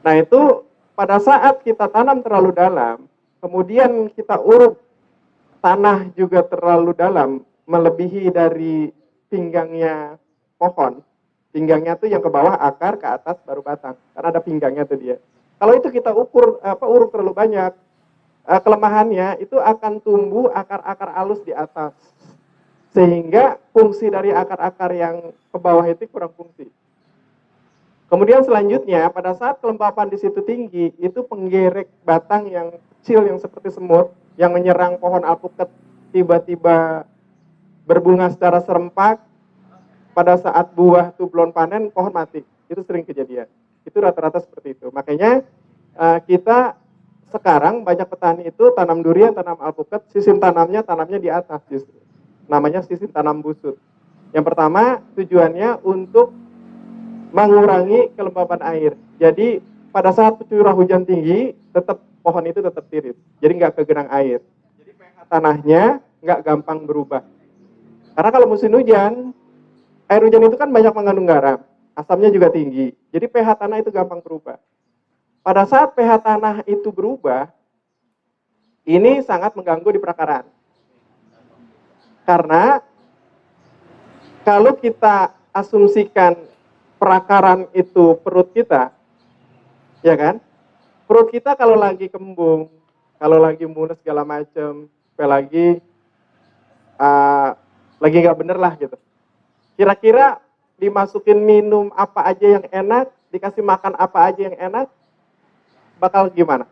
Nah itu pada saat kita tanam terlalu dalam, kemudian kita uruk tanah juga terlalu dalam, melebihi dari pinggangnya pohon. Pinggangnya tuh yang ke bawah akar, ke atas baru batang. Karena ada pinggangnya tuh dia. Kalau itu kita uruk terlalu banyak, kelemahannya itu akan tumbuh akar-akar halus di atas. Sehingga fungsi dari akar-akar yang ke bawah itu kurang fungsi. Kemudian selanjutnya pada saat kelembapan di situ tinggi, itu penggerek batang yang kecil yang seperti semut yang menyerang pohon alpukat tiba-tiba berbunga secara serempak. Pada saat buah itu belum panen, pohon mati. Itu sering kejadian. Itu rata-rata seperti itu. Makanya kita sekarang banyak petani itu tanam durian, tanam alpukat, sistem tanamnya di atas justru. Namanya sistem tanam busut. Yang pertama tujuannya untuk mengurangi kelembapan air. Jadi pada saat curah hujan tinggi, tetap pohon itu tetap tiris. Jadi nggak kegenang air. Jadi pH tanahnya nggak gampang berubah. Karena kalau musim hujan, air hujan itu kan banyak mengandung garam, asamnya juga tinggi. Jadi pH tanah itu gampang berubah. Pada saat pH tanah itu berubah, ini sangat mengganggu di perakaran. Karena kalau kita asumsikan perakaran itu perut kita, ya kan? Perut kita kalau lagi kembung, kalau lagi mules segala macam, lagi nggak bener lah gitu. Kira-kira dimasukin minum apa aja yang enak, dikasih makan apa aja yang enak, bakal gimana?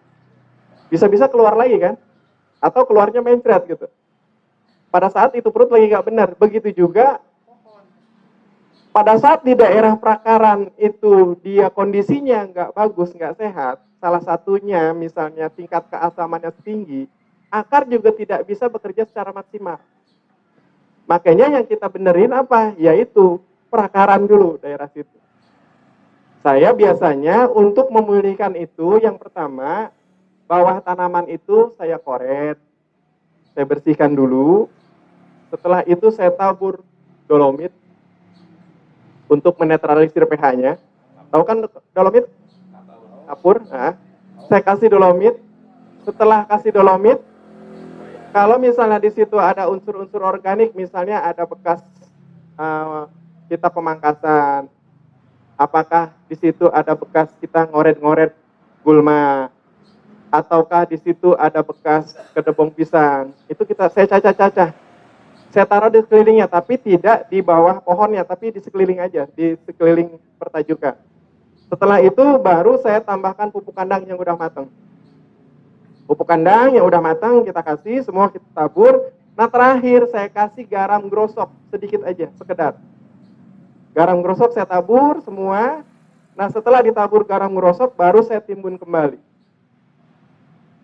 Bisa-bisa keluar lagi kan? Atau keluarnya mencret gitu. Pada saat itu perut lagi nggak benar. Begitu juga pada saat di daerah perakaran itu dia kondisinya nggak bagus, nggak sehat, salah satunya misalnya tingkat keasamannya tinggi, akar juga tidak bisa bekerja secara maksimal. Makanya yang kita benerin apa? Yaitu perakaran dulu daerah situ. Saya biasanya untuk memulihkan itu, yang pertama, bawah tanaman itu saya koret, saya bersihkan dulu. Setelah itu saya tabur dolomit untuk menetralisir pH-nya. Tahu kan dolomit? Kapur. Nah, saya kasih dolomit. Setelah kasih dolomit, kalau misalnya di situ ada unsur-unsur organik, misalnya ada bekas kita pemangkasan, apakah di situ ada bekas kita ngoret-ngoret gulma, ataukah di situ ada bekas kedebong pisang, itu saya cacah-cacah. Saya taruh di sekelilingnya, tapi tidak di bawah pohonnya, tapi di sekeliling aja, di sekeliling pertajukan. Setelah itu baru saya tambahkan pupuk kandang yang udah matang. Pupuk kandang yang udah matang kita kasih, semua kita tabur. Nah terakhir saya kasih garam grosok, sedikit aja, sekedar. Garam grosok saya tabur semua. Nah setelah ditabur garam grosok, baru saya timbun kembali.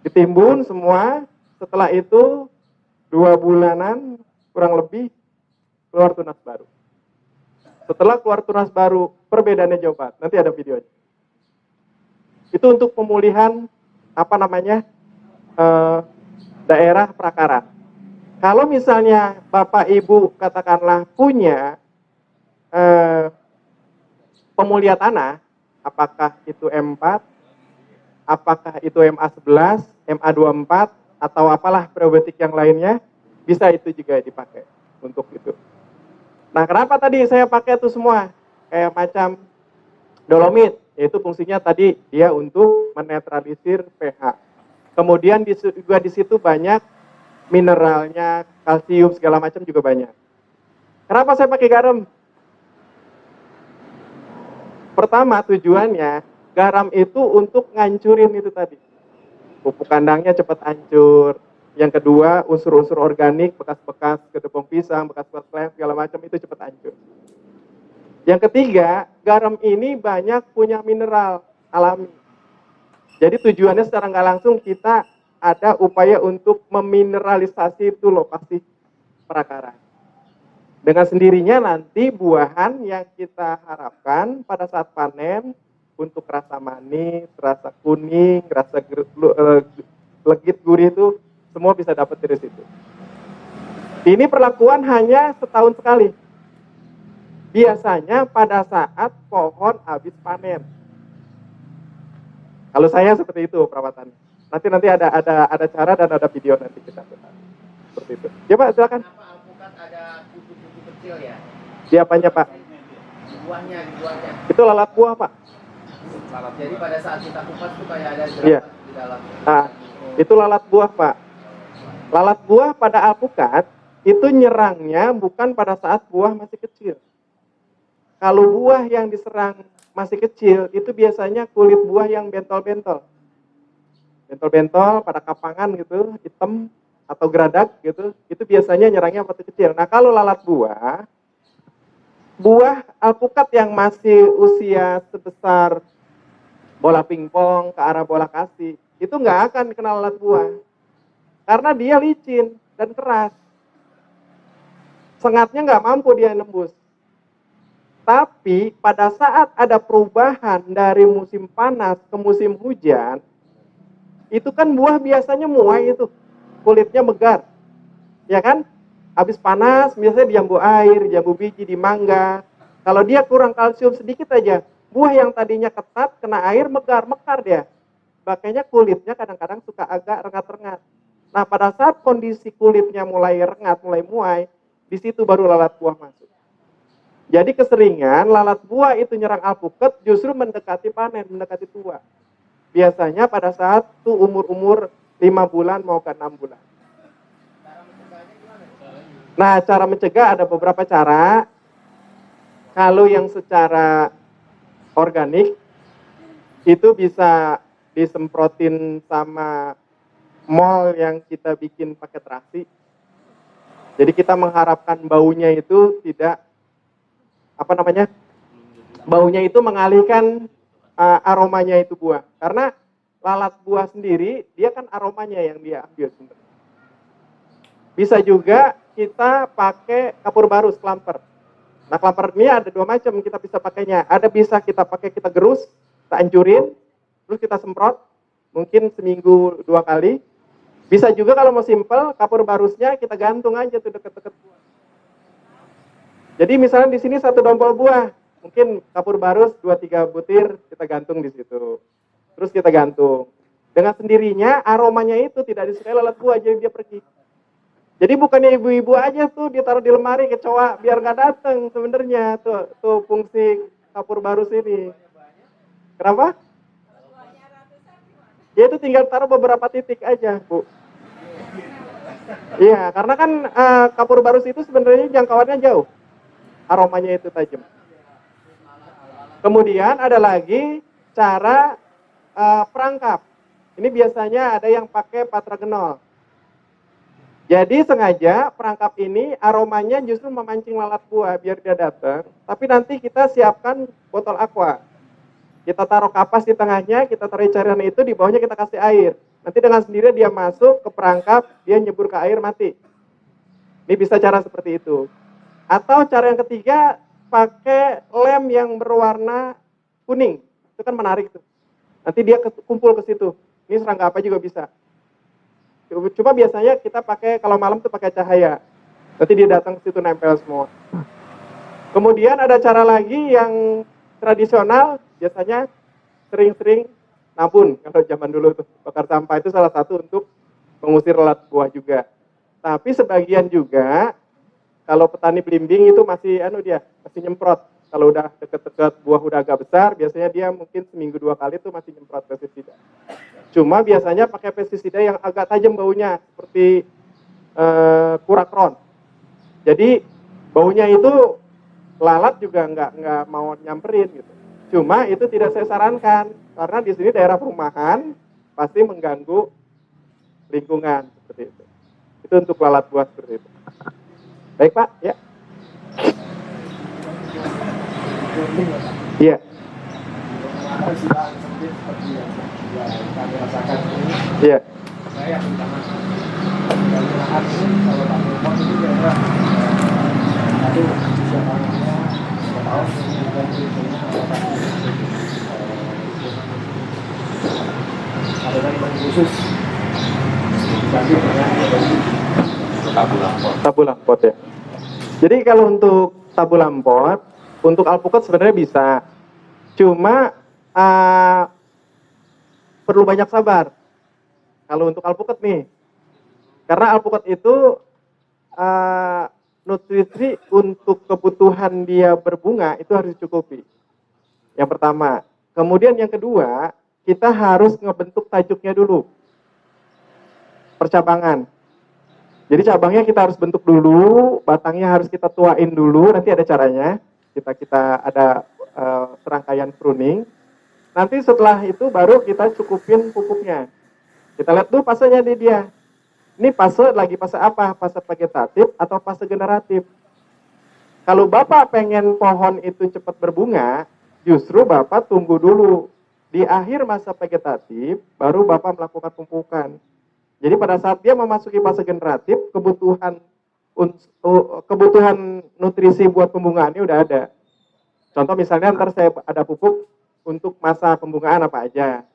Ditimbun semua, setelah itu 2 bulanan, kurang lebih, keluar tunas baru. Setelah keluar tunas baru, perbedaannya jauh banget. Nanti ada videonya. Itu untuk pemulihan, daerah perakaran. Kalau misalnya Bapak Ibu katakanlah punya pemulia tanah, apakah itu M4, apakah itu MA11, MA24, atau apalah probiotik yang lainnya, bisa itu juga dipakai untuk itu. Nah, kenapa tadi saya pakai itu semua? Kayak macam dolomit, yaitu fungsinya tadi dia untuk menetralisir pH. Kemudian juga di situ banyak mineralnya, kalsium segala macam juga banyak. Kenapa saya pakai garam? Pertama tujuannya garam itu untuk ngancurin itu tadi. Pupuk kandangnya cepat hancur. Yang kedua, unsur-unsur organik, bekas-bekas kedebong pisang, bekas-bekas kleng, segala macam itu cepat hancur. Yang ketiga, garam ini banyak punya mineral alami. Jadi tujuannya secara nggak langsung kita ada upaya untuk memineralisasi itu lokasi perakaran. Dengan sendirinya nanti buahan yang kita harapkan pada saat panen untuk rasa manis, rasa kuning, rasa legit gurih itu semua bisa dapat dari situ. Ini perlakuan hanya setahun sekali. Biasanya pada saat pohon habis panen. Kalau saya seperti itu perawatannya. Nanti ada cara dan ada video nanti kita lihat. Seperti itu. Ya Pak, silakan. Kenapa alpukat ada kutu-kutu kecil ya? Siapanya Pak? Di buahnya. Itu lalat buah Pak. Jadi pada saat kita kupas tuh kayak ada Iya. jerawat di dalam. Nah, itu lalat buah Pak. Lalat buah pada alpukat itu nyerangnya bukan pada saat buah masih kecil. Kalau buah yang diserang masih kecil, itu biasanya kulit buah yang bentol-bentol. Bentol-bentol pada kapangan gitu, hitam atau geradak gitu, itu biasanya nyerangnya waktu kecil. Nah kalau lalat buah alpukat yang masih usia sebesar bola pingpong ke arah bola kasih, itu nggak akan kena lalat buah. Karena dia licin dan keras. Sengatnya nggak mampu dia nembus. Tapi pada saat ada perubahan dari musim panas ke musim hujan, itu kan buah biasanya muai itu, kulitnya megar, ya kan? Habis panas, biasanya di jambu air, jambu biji, di mangga. Kalau dia kurang kalsium sedikit aja, buah yang tadinya ketat, kena air, mekar dia. Makanya kulitnya kadang-kadang suka agak rengat-rengat. Nah pada saat kondisi kulitnya mulai rengat, mulai muai, di situ baru lalat buah masuk. Jadi keseringan lalat buah itu nyerang alpukat justru mendekati panen, mendekati tua. Biasanya pada saat tuh umur-umur 5 bulan mau ke 6 bulan. Nah, cara mencegah ada beberapa cara. Kalau yang secara organik itu bisa disemprotin sama mol yang kita bikin pakai terasi. Jadi kita mengharapkan baunya itu tidak baunya itu mengalihkan aromanya itu buah. Karena lalat buah sendiri, dia kan aromanya yang dia ambil sebenarnya. Bisa juga kita pakai kapur barus, klamper. Nah klamper ini ada dua macam kita bisa pakainya. Ada bisa kita pakai, kita gerus, kita ancurin, terus kita semprot, mungkin seminggu 2 kali. Bisa juga kalau mau simple, kapur barusnya kita gantung aja tuh deket-deket buah. Jadi misalnya di sini 1 dompol buah, mungkin kapur barus 2-3 butir kita gantung di situ. Terus kita gantung. Dengan sendirinya aromanya itu tidak disukai lalat buah, jadi dia pergi. Jadi bukannya ibu-ibu aja tuh ditaruh di lemari kecoa biar nggak datang sebenarnya tuh fungsi kapur barus ini. Kenapa? Dia itu tinggal taruh beberapa titik aja, Bu. Iya, karena kan kapur barus itu sebenarnya jangkauannya jauh. Aromanya itu tajam. Kemudian ada lagi cara perangkap. Ini biasanya ada yang pakai patragenol. Jadi sengaja perangkap ini aromanya justru memancing lalat buah biar dia datang. Tapi nanti kita siapkan botol aqua. Kita taruh kapas di tengahnya, kita taruh cairan itu, di bawahnya kita kasih air. Nanti dengan sendiri dia masuk ke perangkap, dia nyebur ke air, mati. Ini bisa cara seperti itu. Atau cara yang ketiga, pakai lem yang berwarna kuning. Itu kan menarik tuh. Nanti dia kumpul ke situ. Ini serangga apa juga bisa. Cuma biasanya kita pakai, kalau malam tuh pakai cahaya. Nanti dia datang ke situ nempel semua. Kemudian ada cara lagi yang tradisional, biasanya sering-sering nabun. Kalau zaman dulu tuh, bakar sampah itu salah satu untuk mengusir lalat buah juga. Tapi sebagian juga, kalau petani belimbing itu masih masih nyemprot. Kalau udah deket-deket buah udah agak besar, biasanya dia mungkin seminggu 2 kali tuh masih nyemprot pestisida. Cuma biasanya pakai pestisida yang agak tajam baunya, seperti kurakron. Jadi baunya itu lalat juga nggak mau nyamperin gitu. Cuma itu tidak saya sarankan karena di sini daerah perumahan pasti mengganggu lingkungan seperti itu. Itu untuk lalat buah seperti itu. Baik Pak, ya. Iya. ya kami rasakan ini. Iya. Saya yakin banget dari lahan ini kalau tak lupa ini kira-kira aduh usia tanahnya berapa tahun kemudian perhitungannya apakah ada lagi bagi khusus bagi Tabu lampot. Tabu lampot ya. Jadi kalau untuk tabu lampot, untuk alpukat sebenarnya bisa. Cuma perlu banyak sabar. Kalau untuk alpukat nih, karena alpukat itu nutrisi untuk kebutuhan dia berbunga itu harus dicukupi. Yang pertama. Kemudian yang kedua, kita harus ngebentuk tajuknya dulu. Percabangan. Jadi cabangnya kita harus bentuk dulu, batangnya harus kita tuain dulu, nanti ada caranya. Kita ada serangkaian pruning. Nanti setelah itu baru kita cukupin pupuknya. Kita lihat dulu fasenya di dia. Ini fase lagi fase apa? Fase vegetatif atau fase generatif? Kalau Bapak pengen pohon itu cepat berbunga, justru Bapak tunggu dulu. Di akhir masa vegetatif, baru Bapak melakukan pemupukan. Jadi pada saat dia memasuki fase generatif, kebutuhan nutrisi buat pembungaannya udah ada. Contoh misalnya ntar saya ada pupuk untuk masa pembungaan apa aja.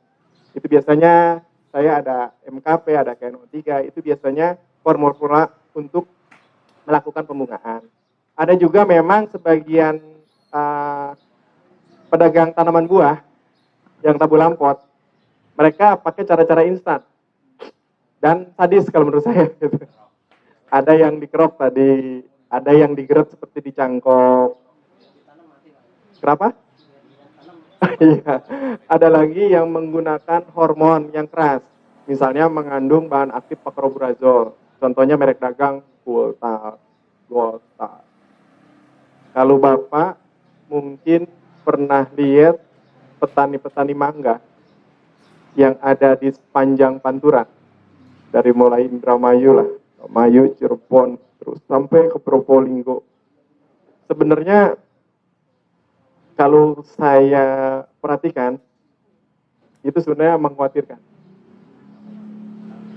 Itu biasanya saya ada MKP, ada KNO3, itu biasanya formula untuk melakukan pembungaan. Ada juga memang sebagian pedagang tanaman buah yang tabu lampot, mereka pakai cara-cara instan. Dan sadis kalau menurut saya. Gitu. Ada yang dikerok tadi, ada yang digeret seperti dicangkok. Kenapa? Iya. Ada lagi yang menggunakan hormon yang keras. Misalnya mengandung bahan aktif paclobrazol. Contohnya merek dagang Goltar. Kalau Bapak mungkin pernah lihat petani-petani mangga yang ada di sepanjang Pantura. Dari mulai Indramayu lah, Mayu, Cirebon, terus sampai ke Probolinggo. Sebenarnya kalau saya perhatikan, itu sebenarnya mengkhawatirkan.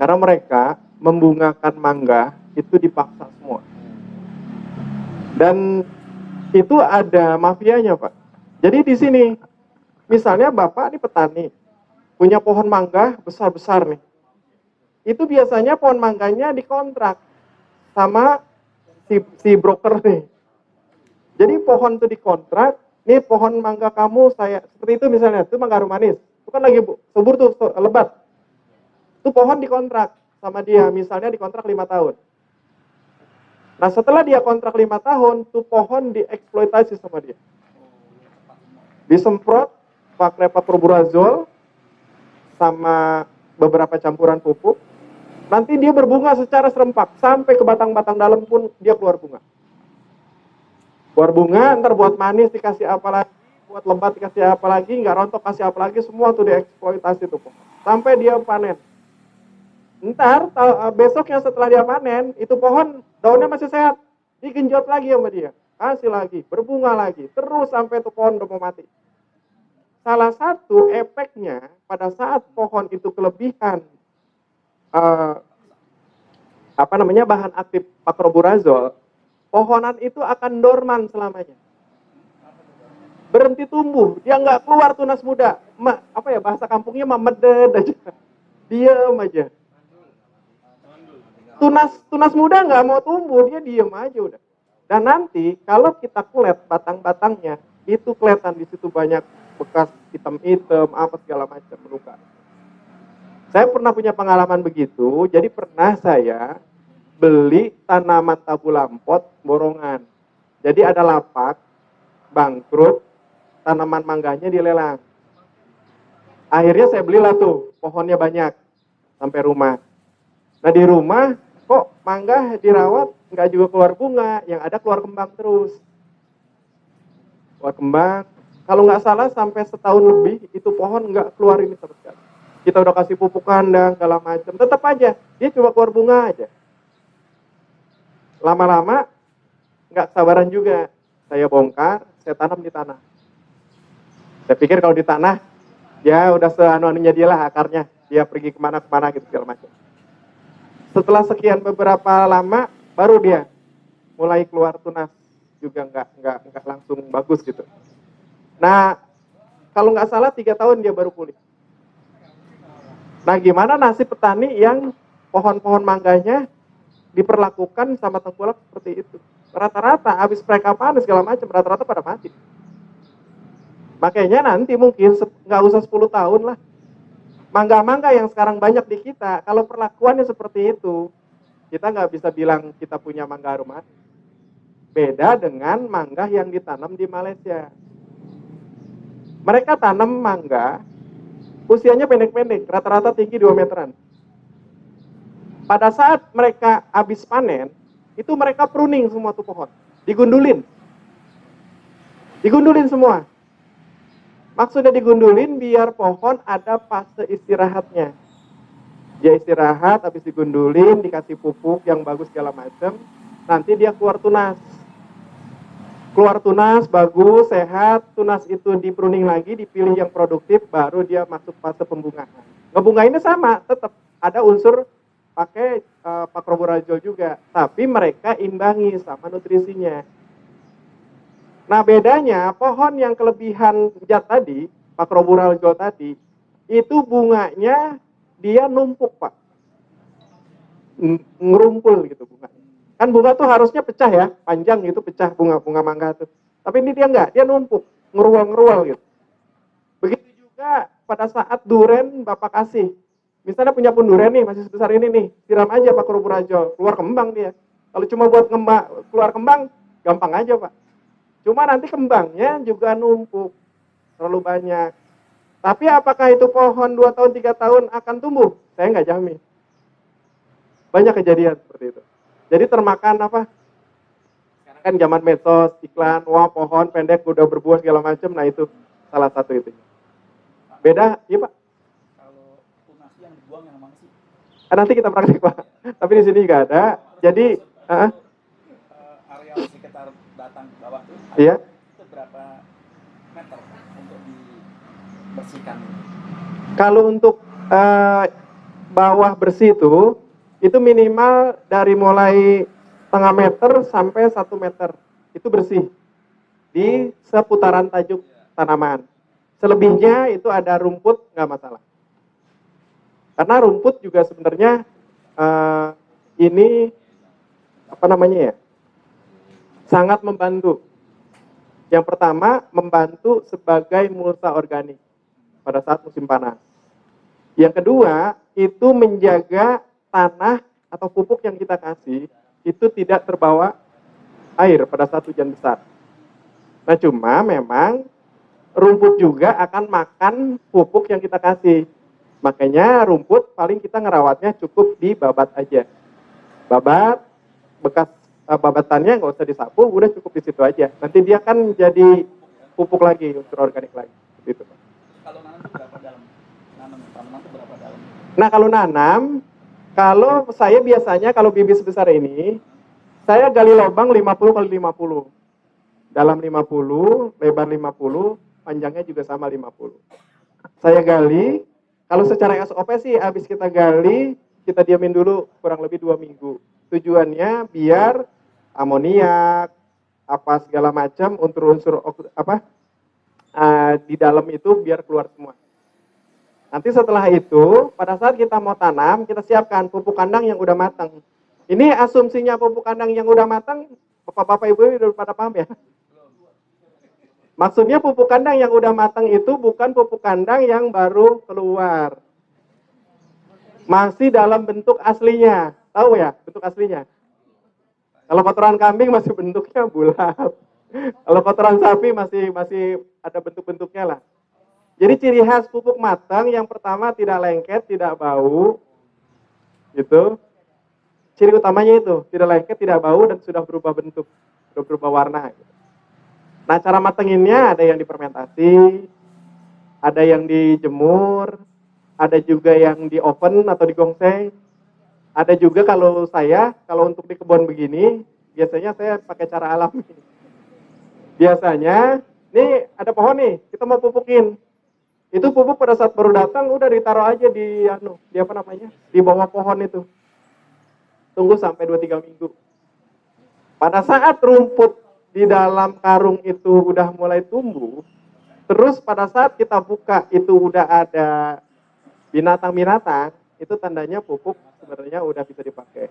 Karena mereka membungakan mangga itu dipaksa semua. Dan itu ada mafianya, Pak. Jadi di sini, misalnya Bapak ini petani, punya pohon mangga besar-besar nih. Itu biasanya pohon mangganya dikontrak sama si broker nih. Jadi pohon itu dikontrak, nih pohon mangga kamu saya, seperti itu misalnya, itu mangga manis. Itu kan lagi subur tuh, lebat. Itu pohon dikontrak sama dia, misalnya dikontrak 5 tahun. Nah setelah dia kontrak 5 tahun, tuh pohon dieksploitasi sama dia. Disemprot pakai paclobrazol sama beberapa campuran pupuk. Nanti dia berbunga secara serempak, sampai ke batang-batang dalam pun dia keluar bunga. Keluar bunga, ntar buat manis dikasih apa lagi, buat lebat dikasih apa lagi, nggak rontok kasih apa lagi, semua tuh dieksploitasi tuh. Sampai dia panen. Ntar, besok yang setelah dia panen, itu pohon daunnya masih sehat, digenjot lagi sama dia, kasih lagi, berbunga lagi, terus sampai tuh pohon udah mau mati. Salah satu efeknya, pada saat pohon itu kelebihan bahan aktif paclobrazol, pohonan itu akan dorman selamanya, berhenti tumbuh, dia nggak keluar tunas muda, bahasa kampungnya meded aja, diem aja, tunas muda nggak mau tumbuh, dia diem aja udah. Dan nanti kalau kita kulet batang-batangnya, itu kelihatan di situ banyak bekas hitam-hitam, apa segala macam luka. Saya pernah punya pengalaman begitu, jadi pernah saya beli tanaman tabu lampot borongan. Jadi ada lapak, bangkrut, tanaman mangganya dilelang. Akhirnya saya belilah tuh, pohonnya banyak, sampai rumah. Nah di rumah, kok mangga dirawat, nggak juga keluar bunga, yang ada keluar kembang terus. Keluar kembang, kalau nggak salah sampai setahun lebih, itu pohon nggak keluar ini sama sekali. Kita udah kasih pupuk kandang, segala macam, tetap aja dia cuma keluar bunga aja. Lama-lama nggak sabaran juga, saya bongkar, saya tanam di tanah. Saya pikir kalau di tanah Ya udah seanu-anunya dia lah akarnya, dia pergi kemana-kemana gitu segala macam. Setelah sekian beberapa lama, baru dia mulai keluar tunas, juga nggak langsung bagus gitu. Nah, kalau nggak salah 3 tahun dia baru pulih. Nah, gimana nasib petani yang pohon-pohon mangganya diperlakukan sama tengkulak seperti itu? Rata-rata habis mereka panen segala macam, rata-rata pada mati. Makanya nanti mungkin nggak usah 10 tahun lah. Mangga-mangga yang sekarang banyak di kita, kalau perlakuannya seperti itu, kita nggak bisa bilang kita punya mangga aroma. Beda dengan mangga yang ditanam di Malaysia. Mereka tanam mangga, usianya pendek-pendek, rata-rata tinggi 2 meteran. Pada saat mereka habis panen, itu mereka pruning semua tuh pohon. Digundulin. Digundulin semua. Maksudnya digundulin biar pohon ada fase istirahatnya. Dia istirahat, habis digundulin, dikasih pupuk yang bagus segala macam. Nanti dia keluar tunas. Keluar tunas, bagus, sehat. Tunas itu dipruning lagi, dipilih yang produktif, baru dia masuk fase pembungaan. Ngebungainnya sama, tetap ada unsur pakai Pakroborajol juga. Tapi mereka imbangi sama nutrisinya. Nah bedanya pohon yang kelebihan zat tadi, Pakroborajol tadi, itu bunganya dia numpuk Pak. Ngerumpul gitu bunganya. Kan bunga tuh harusnya pecah ya, panjang gitu pecah bunga mangga tuh. Tapi ini dia enggak, dia numpuk, ngerual gitu. Begitu juga pada saat duren Bapak kasih. Misalnya punya pun duren nih, masih sebesar ini nih, siram aja Pakroborajol, keluar kembang dia. Kalau cuma buat keluar kembang, gampang aja Pak. Cuma nanti kembangnya juga numpuk, terlalu banyak. Tapi apakah itu pohon 2 tahun, 3 tahun akan tumbuh? Saya nggak jamin. Banyak kejadian seperti itu. Jadi termakan apa? Sekarang kan zaman medsos, iklan, wah pohon pendek udah berbuah segala macam. Nah itu salah satu itu. Beda, iya Pak. Kalau tunas yang dibuang yang mana sih? Nanti kita praktik Pak. Tapi di sini nggak ada. Jadi, areal sekitar batang bawah itu, iya. itu berapa meter untuk dibersihkan? Kalau untuk bawah bersih itu minimal dari mulai setengah meter sampai 1 meter. Itu bersih. Di seputaran tajuk tanaman. Selebihnya itu ada rumput, nggak masalah. Karena rumput juga sebenarnya ini apa namanya ya? Sangat membantu. Yang pertama, membantu sebagai mulsa organik pada saat musim panas. Yang kedua, itu menjaga tanah atau pupuk yang kita kasih itu tidak terbawa air pada saat hujan besar. Nah, cuma memang rumput juga akan makan pupuk yang kita kasih. Makanya rumput paling kita ngerawatnya cukup di babat aja. Babat, bekas babatannya nggak usah disapu, udah cukup di situ aja. Nanti dia kan jadi pupuk lagi, unsur organik lagi. Gitu. Kalau nanam itu berapa dalam? Nanam tanaman itu berapa dalam? Nah kalau nanam, kalau saya biasanya kalau bibit sebesar ini, saya gali lubang 50 kali 50. Dalam 50, lebar 50, panjangnya juga sama 50. Saya gali, kalau secara SOP sih habis kita gali, kita diamin dulu kurang lebih 2 minggu. Tujuannya biar amoniak, apa segala macam unsur-unsur di dalam itu biar keluar semua. Nanti setelah itu, pada saat kita mau tanam, kita siapkan pupuk kandang yang udah matang. Ini asumsinya pupuk kandang yang udah matang, bapak-bapak ibu udah pada paham ya? Maksudnya pupuk kandang yang udah matang itu bukan pupuk kandang yang baru keluar. Masih dalam bentuk aslinya. Tahu ya bentuk aslinya? Kalau kotoran kambing masih bentuknya bulat. Kalau kotoran sapi masih ada bentuk-bentuknya lah. Jadi ciri khas pupuk matang yang pertama tidak lengket, tidak bau. Gitu. Ciri utamanya itu, tidak lengket, tidak bau dan sudah berubah bentuk, sudah berubah warna. Nah, cara matenginnya ada yang difermentasi, ada yang dijemur, ada juga yang di oven atau digongseng. Ada juga kalau untuk di kebun begini, biasanya saya pakai cara alami. Biasanya, nih ada pohon nih, kita mau pupukin. Itu pupuk pada saat baru datang udah ditaruh aja di di apa namanya? Di bawah pohon itu. Tunggu sampai 2-3 minggu. Pada saat rumput di dalam karung itu udah mulai tumbuh, terus pada saat kita buka itu udah ada binatang-binatang, itu tandanya pupuk sebenarnya udah bisa dipakai.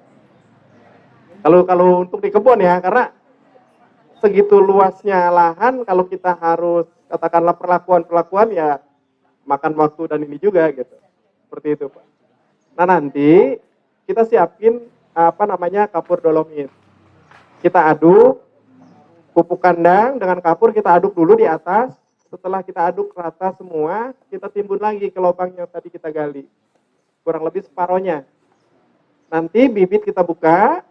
Kalau untuk di kebun ya, karena segitu luasnya lahan, kalau kita harus katakanlah perlakuan ya makan waktu dan ini juga gitu. Seperti itu, Pak. Nah, nanti kita siapin kapur dolomit. Kita aduk pupuk kandang dengan kapur, kita aduk dulu di atas. Setelah kita aduk rata semua, kita timbun lagi ke lubang yang tadi kita gali. Kurang lebih separohnya. Nanti bibit kita buka,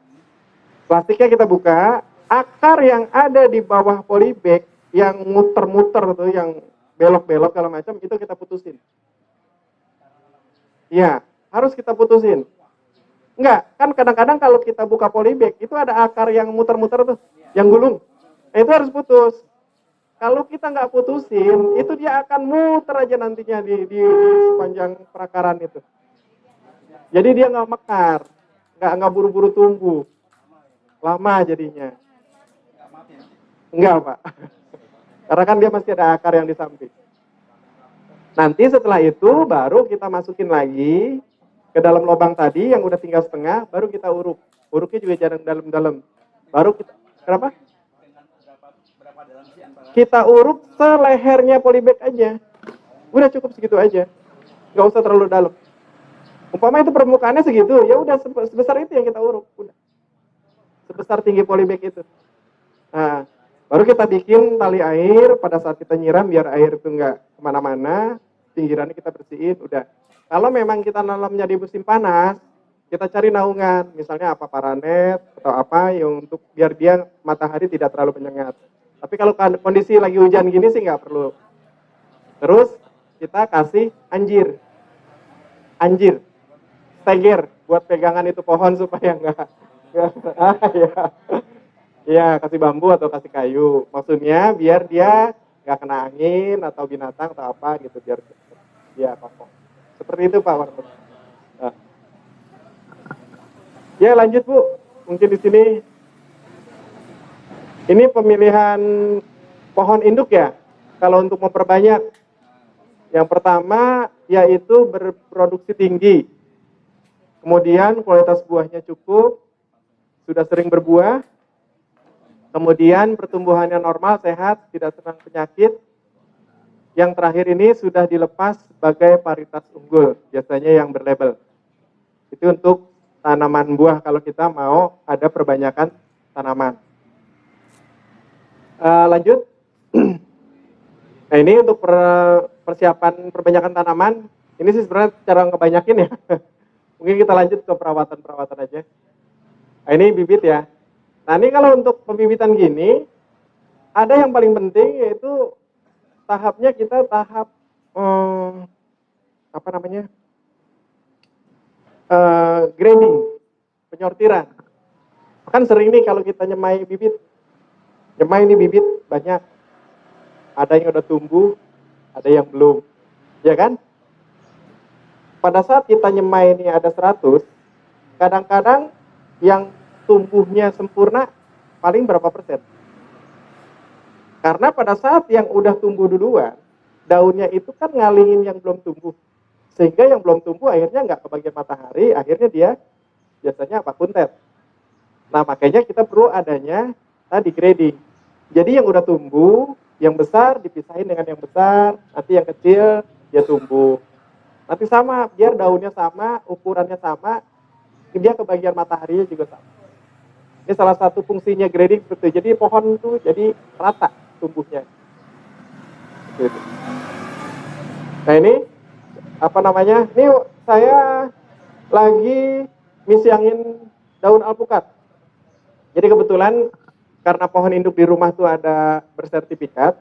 plastiknya kita buka, akar yang ada di bawah polybag yang muter-muter tuh, yang belok-belok segala macam, itu kita putusin. Iya, harus kita putusin. Enggak, kan kadang-kadang kalau kita buka polybag, itu ada akar yang muter-muter tuh, yang gulung. Nah, itu harus putus. Kalau kita nggak putusin, itu dia akan muter aja nantinya di sepanjang perakaran itu. Jadi dia nggak mekar, nggak buru-buru tumbuh, lama jadinya. Enggak, Pak. Karena kan dia masih ada akar yang di samping. Nanti setelah itu baru kita masukin lagi ke dalam lubang tadi yang udah tinggal setengah, baru kita uruk. Uruknya juga jangan dalam-dalam. Baru kita, kenapa? Kita uruk selehernya polybag aja. Udah cukup segitu aja. Nggak usah terlalu dalam. Umpama itu permukaannya segitu, ya udah sebesar itu yang kita uruk. Udah. Sebesar tinggi polybag itu. Nah, baru kita bikin tali air pada saat kita nyiram biar air itu nggak kemana-mana. Pinggirannya kita bersihin, udah. Kalau memang kita nanamnya di musim panas, kita cari naungan. Misalnya apa paranet atau apa yang untuk biar dia matahari tidak terlalu menyengat. Tapi kalau kondisi lagi hujan gini sih nggak perlu. Terus kita kasih anjir, steger buat pegangan itu pohon supaya nggak ya kasih bambu atau kasih kayu. Maksudnya biar dia nggak kena angin atau binatang atau apa gitu, biar dia kokoh. Seperti itu Pak Warno. Nah. Ya lanjut Bu, mungkin di sini. Ini pemilihan pohon induk ya, kalau untuk memperbanyak. Yang pertama yaitu berproduksi tinggi. Kemudian kualitas buahnya cukup, sudah sering berbuah. Kemudian pertumbuhannya normal, sehat, tidak senang penyakit. Yang terakhir ini sudah dilepas sebagai varietas unggul, biasanya yang berlabel. Itu untuk tanaman buah kalau kita mau ada perbanyakan tanaman. Lanjut. Nah ini untuk persiapan perbanyakan tanaman. Ini sih sebenarnya cara ngebanyakin ya. Mungkin kita lanjut ke perawatan aja. Nah ini bibit ya. Nah ini kalau untuk pembibitan gini, ada yang paling penting yaitu tahapnya kita tahap grading, penyortiran. Kan sering nih kalau kita nyemai bibit. Nyemai ini bibit banyak. Ada yang udah tumbuh, ada yang belum. Ya kan? Pada saat kita nyemai ini ada 100, kadang-kadang yang tumbuhnya sempurna paling berapa persen? Karena pada saat yang udah tumbuh duluan, daunnya itu kan ngalingin yang belum tumbuh. Sehingga yang belum tumbuh akhirnya nggak kebagian matahari, akhirnya dia biasanya kuntet. Nah makanya kita perlu adanya tadi grading. Jadi yang udah tumbuh, yang besar dipisahin dengan yang besar, nanti yang kecil dia tumbuh. Nanti sama, biar daunnya sama, ukurannya sama, dia kebagian mataharinya juga sama. Ini salah satu fungsinya grading seperti itu. Jadi pohon itu jadi rata tumbuhnya. Gitu. Nah ini Ini saya lagi misyangin daun alpukat. Jadi kebetulan karena pohon induk di rumah tuh ada bersertifikat,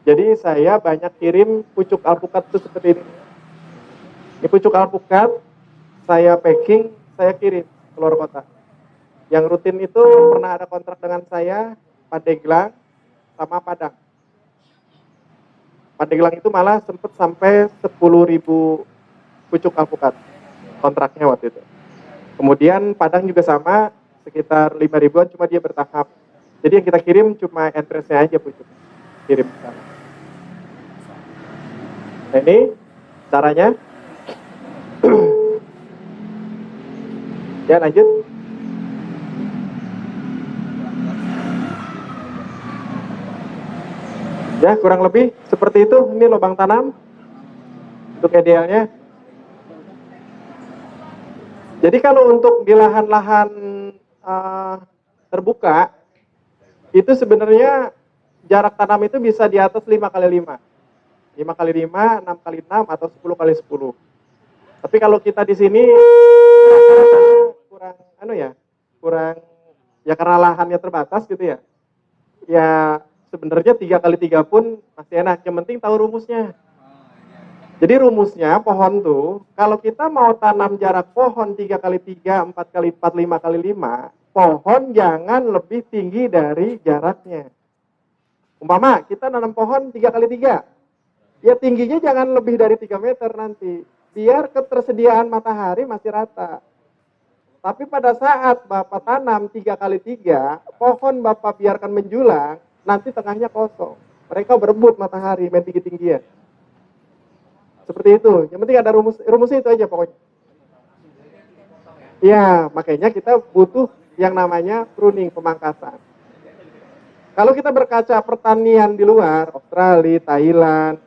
jadi saya banyak kirim pucuk alpukat tuh seperti ini. Ini pucuk alpukat saya packing, saya kirim ke luar kota. Yang rutin itu pernah ada kontrak dengan saya, Pandeglang sama Padang. Pandeglang itu malah sempat sampai 10.000 pucuk alpukat kontraknya waktu itu. Kemudian Padang juga sama, sekitar 5 ribuan, cuma dia bertahap. Jadi yang kita kirim cuma entrance-nya aja pucuk. Kirim ke sana. Nah, ini caranya. Ya, lanjut. Ya, kurang lebih seperti itu. Ini lubang tanam untuk idealnya. Jadi kalau untuk di lahan-lahan terbuka, itu sebenarnya jarak tanam itu bisa di atas 5x5. 5x5, 6x6, atau 10x10. Tapi kalau kita di sini kurang ya karena lahannya terbatas gitu ya. Ya sebenarnya 3x3 pun masih enak. Yang penting tahu rumusnya. Jadi rumusnya pohon tuh, kalau kita mau tanam jarak pohon 3x3, 4x4, 5x5, pohon jangan lebih tinggi dari jaraknya. Umpama kita nanam pohon 3x3, ya tingginya jangan lebih dari 3 meter nanti. Biar ketersediaan matahari masih rata. Tapi pada saat Bapak tanam 3x3, pohon Bapak biarkan menjulang, nanti tengahnya kosong. Mereka berebut matahari, main tinggi-tinggian. Seperti itu. Yang penting ada rumusnya itu aja pokoknya. Ya, makanya kita butuh yang namanya pruning, pemangkasan. Kalau kita berkaca pertanian di luar, Australia, Thailand,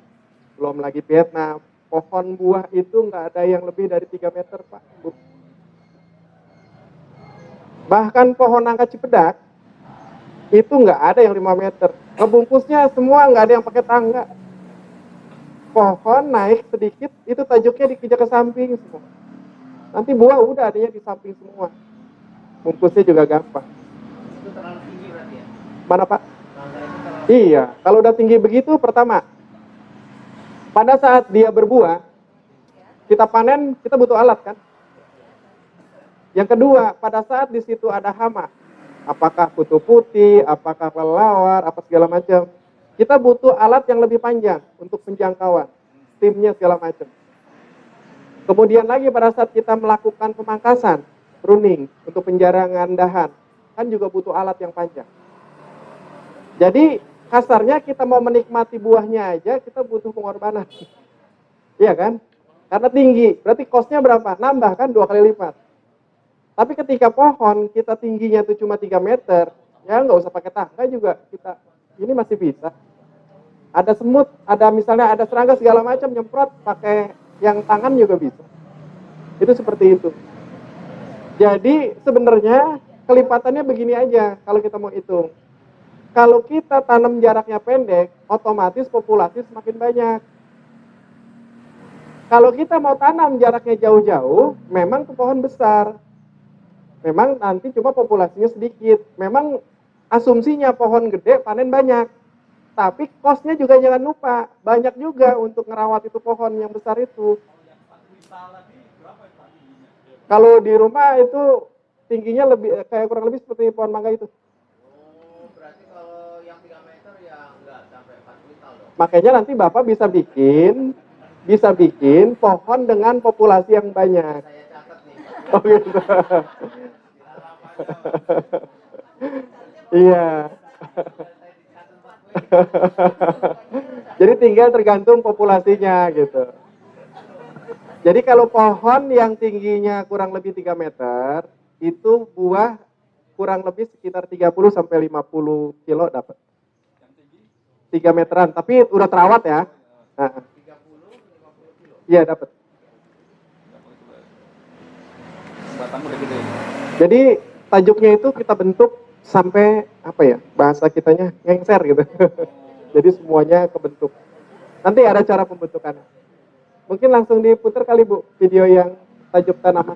belum lagi Vietnam, pohon buah itu nggak ada yang lebih dari 3 meter, Pak, Bu. Bahkan pohon nangka Cipedak, itu nggak ada yang 5 meter. Ngebungkusnya semua nggak ada yang pakai tangga. Pohon naik sedikit, itu tajuknya dikijak ke samping semua. Nanti buah udah adanya di samping semua. Bungkusnya juga gampang. Itu terlalu tinggi berarti ya? Mana, Pak? Tangga itu terlalu Iya, kalau udah tinggi begitu, pertama, pada saat dia berbuah, kita panen, kita butuh alat kan? Yang kedua, pada saat di situ ada hama, apakah kutu putih, apakah kelelawar, apa segala macam, kita butuh alat yang lebih panjang untuk penjangkauan, timnya segala macam. Kemudian lagi pada saat kita melakukan pemangkasan, pruning, untuk penjarangan dahan, kan juga butuh alat yang panjang. Jadi kasarnya kita mau menikmati buahnya aja, kita butuh pengorbanan. Iya kan? Karena tinggi, berarti cost-nya berapa? Nambah kan 2 kali lipat. Tapi ketika pohon kita tingginya itu cuma 3 meter, ya nggak usah pakai tangga juga kita, ini masih bisa. Ada semut, ada misalnya ada serangga segala macam nyemprot pakai yang tangan juga bisa. Itu seperti itu. Jadi sebenarnya kelipatannya begini aja kalau kita mau hitung. Kalau kita tanam jaraknya pendek, otomatis populasi semakin banyak. Kalau kita mau tanam jaraknya jauh-jauh, memang tuh pohon besar. Memang nanti cuma populasinya sedikit. Memang asumsinya pohon gede panen banyak. Tapi cost-nya juga jangan lupa, banyak juga untuk ngerawat itu pohon yang besar itu. Kalau di rumah itu tingginya lebih kayak kurang lebih seperti pohon mangga itu. Oh, berarti kalau yang 3 meter ya enggak sampai 4 kuintal dong. Makanya nanti Bapak bisa bikin pohon dengan populasi yang banyak. Saya catat nih. Oh gitu. Iya. Jadi tinggal tergantung populasinya gitu. Jadi kalau pohon yang tingginya kurang lebih 3 meter, itu buah kurang lebih sekitar 30 sampai 50 kilo dapat. 3 meteran, tapi udah terawat ya. Nah. 30-50 kilo. Iya dapat. Batang udah gede. Jadi tajuknya itu kita bentuk sampai apa ya, bahasa kitanya ngengser gitu. Jadi semuanya kebentuk. Nanti ada cara pembentukannya. Mungkin langsung diputar kali Bu video yang tajuk tanaman.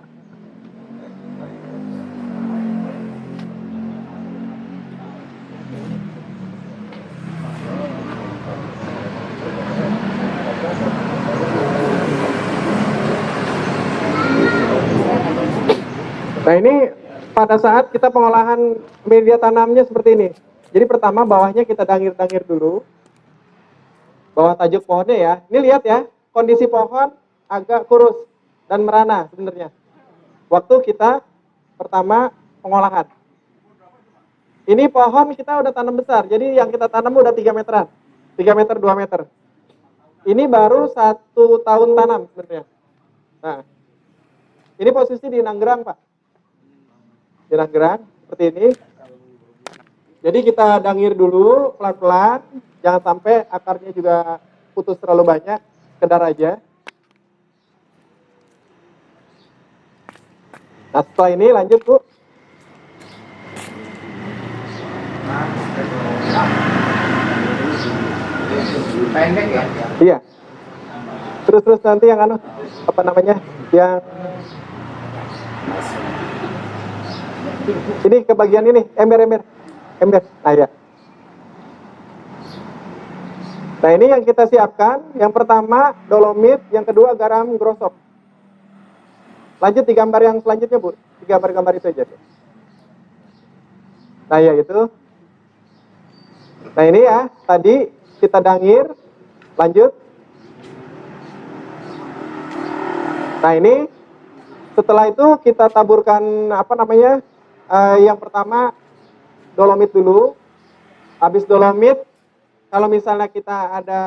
Nah ini pada saat kita pengolahan media tanamnya seperti ini. Jadi pertama bawahnya kita dangir-dangir dulu. bawah tajuk pohonnya ya. Ini lihat ya, kondisi pohon agak kurus dan merana sebenarnya. Waktu kita pertama pengolahan. Ini pohon kita udah tanam besar, jadi yang kita tanam udah 3 meteran. 3 meter, 2 meter. Ini baru 1 tahun tanam sebenarnya. Nah, ini posisi di Nanggerang, Pak. Di Nanggerang, seperti ini. Jadi kita dangir dulu, pelan-pelan. Jangan sampai akarnya juga putus terlalu banyak, sekedar aja. Nah, setelah ini lanjut, Bu. Pendek ya? Iya. Terus nanti yang apa namanya? Yang ini ke bagian ini, ember. Nah ya. Nah ini yang kita siapkan. Yang pertama dolomit, yang kedua garam grosok. Lanjut di gambar yang selanjutnya, Bu. Di gambar-gambar itu aja. Nah ya itu. Nah ini ya, tadi kita dangir. Lanjut. Nah ini setelah itu kita taburkan apa namanya? Yang pertama dolomit dulu. Habis dolomit, kalau misalnya kita ada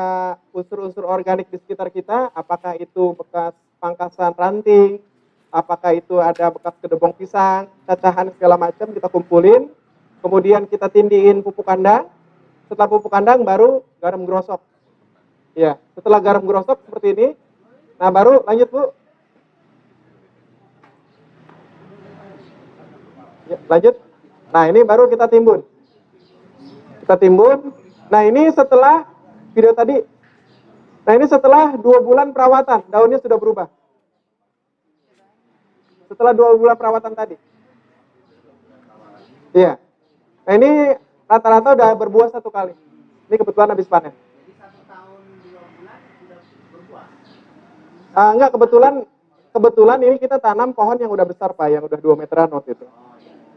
unsur-unsur organik di sekitar kita, apakah itu bekas pangkasan ranting, apakah itu ada bekas kedebong pisang, cacahan segala macam kita kumpulin. Kemudian kita tindiin pupuk kandang. Setelah pupuk kandang baru garam grosok. Ya, setelah garam grosok seperti ini. Nah, baru lanjut, Bu. Ya, lanjut. Nah, ini baru kita timbun. Kita timbun. Nah, ini setelah video tadi. Nah, ini setelah 2 bulan perawatan, daunnya sudah berubah. Setelah 2 bulan perawatan tadi. Iya. Nah, ini rata-rata udah berbuah 1 kali. Ini kebetulan habis panen. Jadi 1 tahun 2 bulan sudah berbuah. Enggak, kebetulan ini kita tanam pohon yang udah besar, Pak, yang udah 2 meteran waktu itu.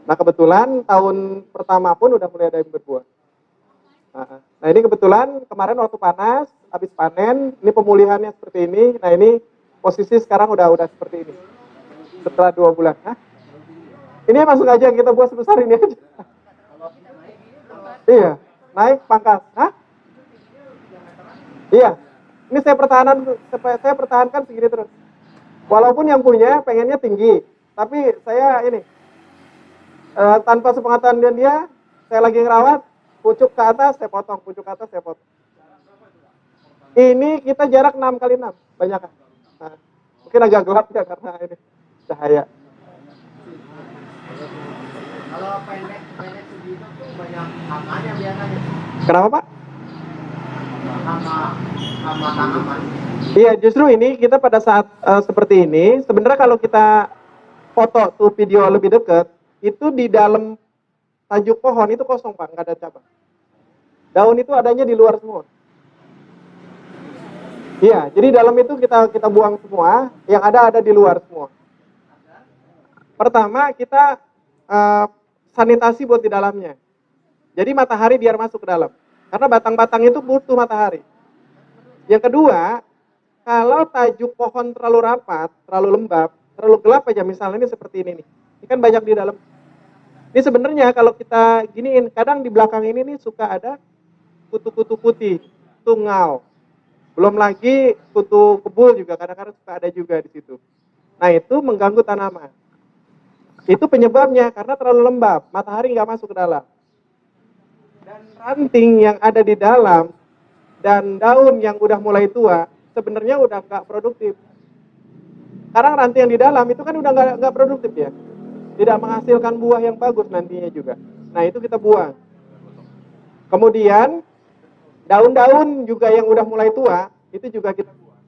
Nah, kebetulan tahun pertama pun udah mulai ada yang berbuah. Nah, ini kebetulan kemarin waktu panas, habis panen, ini pemulihannya seperti ini. Nah, ini posisi sekarang udah seperti ini. Setelah 2 bulan. Hah? Ini masuk aja, kita buat sebesar ini aja. Iya, naik pangkas. Hah? Iya. Ini saya pertahankan segini terus. Walaupun yang punya pengennya tinggi, tapi saya ini tanpa sepengetahuan dia, saya lagi ngerawat, pucuk ke atas saya potong, pucuk ke atas saya potong. Ini kita jarak 6 kali 6, banyak kan? Nah, mungkin agak gelap ya karena ini cahaya. Kalau pendek segitu tuh banyak hamanya biasanya. Kenapa, Pak? Hama tanaman. Iya, justru ini kita pada saat seperti ini, sebenarnya kalau kita foto tuh video lebih dekat, itu di dalam tajuk pohon itu kosong, Pak, nggak ada cabang. Daun itu adanya di luar semua. Iya, jadi dalam itu kita buang semua, yang ada di luar semua. Pertama, kita sanitasi buat di dalamnya. Jadi matahari biar masuk ke dalam. Karena batang-batang itu butuh matahari. Yang kedua, kalau tajuk pohon terlalu rapat, terlalu lembab, terlalu gelap aja, misalnya ini seperti ini nih. Ini kan banyak di dalam. Ini sebenarnya kalau kita giniin, kadang di belakang ini nih suka ada kutu-kutu putih, tungau. Belum lagi kutu kebul juga kadang-kadang suka ada juga di situ. Nah, itu mengganggu tanaman. Itu penyebabnya karena terlalu lembab, matahari nggak masuk ke dalam. Dan ranting yang ada di dalam dan daun yang udah mulai tua sebenarnya udah nggak produktif. Sekarang ranting yang di dalam itu kan udah nggak produktif ya, tidak menghasilkan buah yang bagus nantinya juga. Nah, itu kita buang. Kemudian daun-daun juga yang udah mulai tua itu juga kita buang.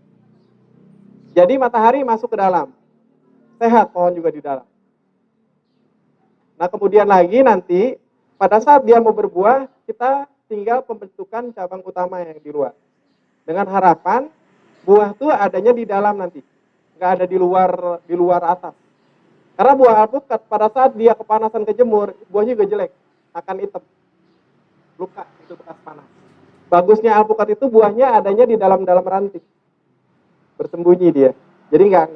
Jadi matahari masuk ke dalam, sehat pohon juga di dalam. Nah, kemudian lagi nanti pada saat dia mau berbuah, kita tinggal pembentukan cabang utama yang di luar. Dengan harapan buah itu adanya di dalam nanti, nggak ada di luar atas. Karena buah alpukat pada saat dia kepanasan kejemur, buahnya juga jelek, akan hitam, luka itu bekas panas. Bagusnya alpukat itu buahnya adanya di dalam ranting, bersembunyi dia. Jadi nggak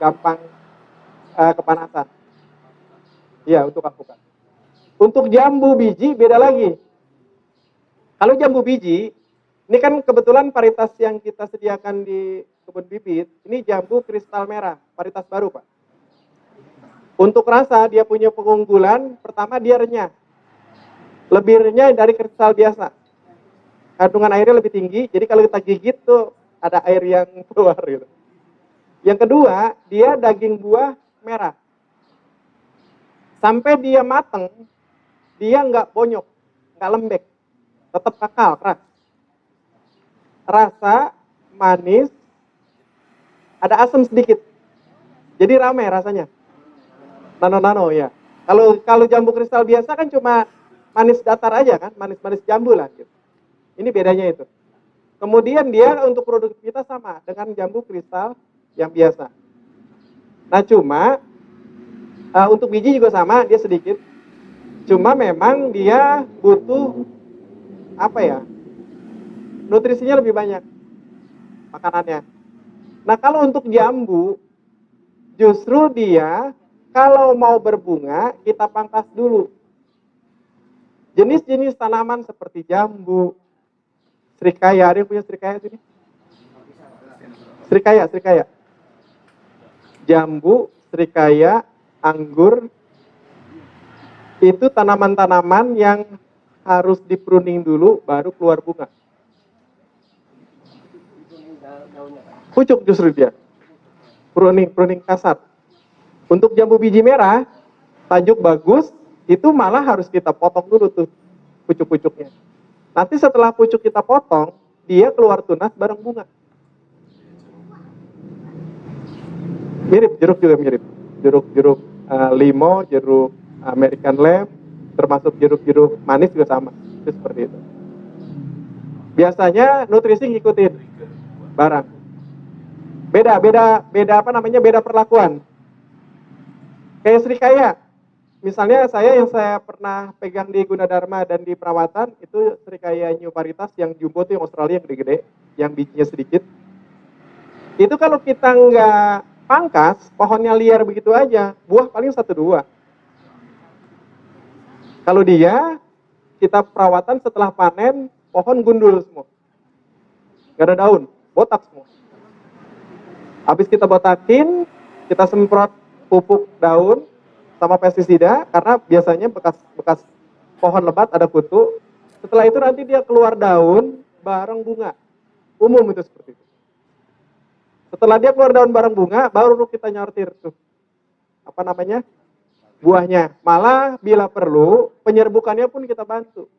gampang kepanasan. Iya, untuk alpukat. Untuk jambu biji beda lagi. Kalau jambu biji, ini kan kebetulan varietas yang kita sediakan di kebun bibit, ini jambu kristal merah, varietas baru, Pak. Untuk rasa dia punya keunggulan, pertama dia renyah. Lebih renyah dari kristal biasa. Kandungan airnya lebih tinggi, jadi kalau kita gigit tuh ada air yang keluar gitu. Yang kedua, dia daging buah merah. Sampai dia mateng, dia nggak bonyok, nggak lembek, tetap kekal, keras. Rasa manis, ada asam sedikit, jadi ramai rasanya. Nano-nano ya. Kalau jambu kristal biasa kan cuma manis datar aja kan, manis-manis jambu lah. Gitu. Ini bedanya itu. Kemudian dia untuk produktivitas sama dengan jambu kristal yang biasa. Nah cuma untuk biji juga sama, dia sedikit. Cuma memang dia butuh apa ya? Nutrisinya lebih banyak makanannya. Nah kalau untuk jambu, justru dia kalau mau berbunga kita pangkas dulu. Jenis-jenis tanaman seperti jambu, srikaya, ada yang punya srikaya sini? Srikaya. Jambu, srikaya, anggur, itu tanaman-tanaman yang harus dipruning dulu baru keluar bunga. Pucuk justru dia. Pruning kasar. Untuk jambu biji merah, tajuk bagus, itu malah harus kita potong dulu tuh pucuk-pucuknya. Nanti setelah pucuk kita potong, dia keluar tunas bareng bunga. Mirip, jeruk juga mirip. Jeruk limo, jeruk American Lamb, termasuk jeruk-jeruk manis juga sama. Itu seperti itu. Biasanya nutrisi ngikutin barang. Beda beda perlakuan. Kayak srikaya. Misalnya yang saya pernah pegang di Gunadarma dan di perawatan, itu srikaya new varietas yang jumbo tuh yang Australia yang gede-gede, yang bijinya sedikit. Itu kalau kita nggak pangkas, pohonnya liar begitu aja, buah paling 1-2. Kalau dia, kita perawatan setelah panen, pohon gundul semua. Nggak ada daun, botak semua. Habis kita botakin, kita semprot pupuk daun sama pestisida, karena biasanya bekas pohon lebat ada kutu. Setelah itu nanti dia keluar daun bareng bunga. Umum itu seperti itu. Setelah dia keluar daun bareng bunga, baru kita nyortir tuh. Buahnya. Malah bila perlu, penyerbukannya pun kita bantu.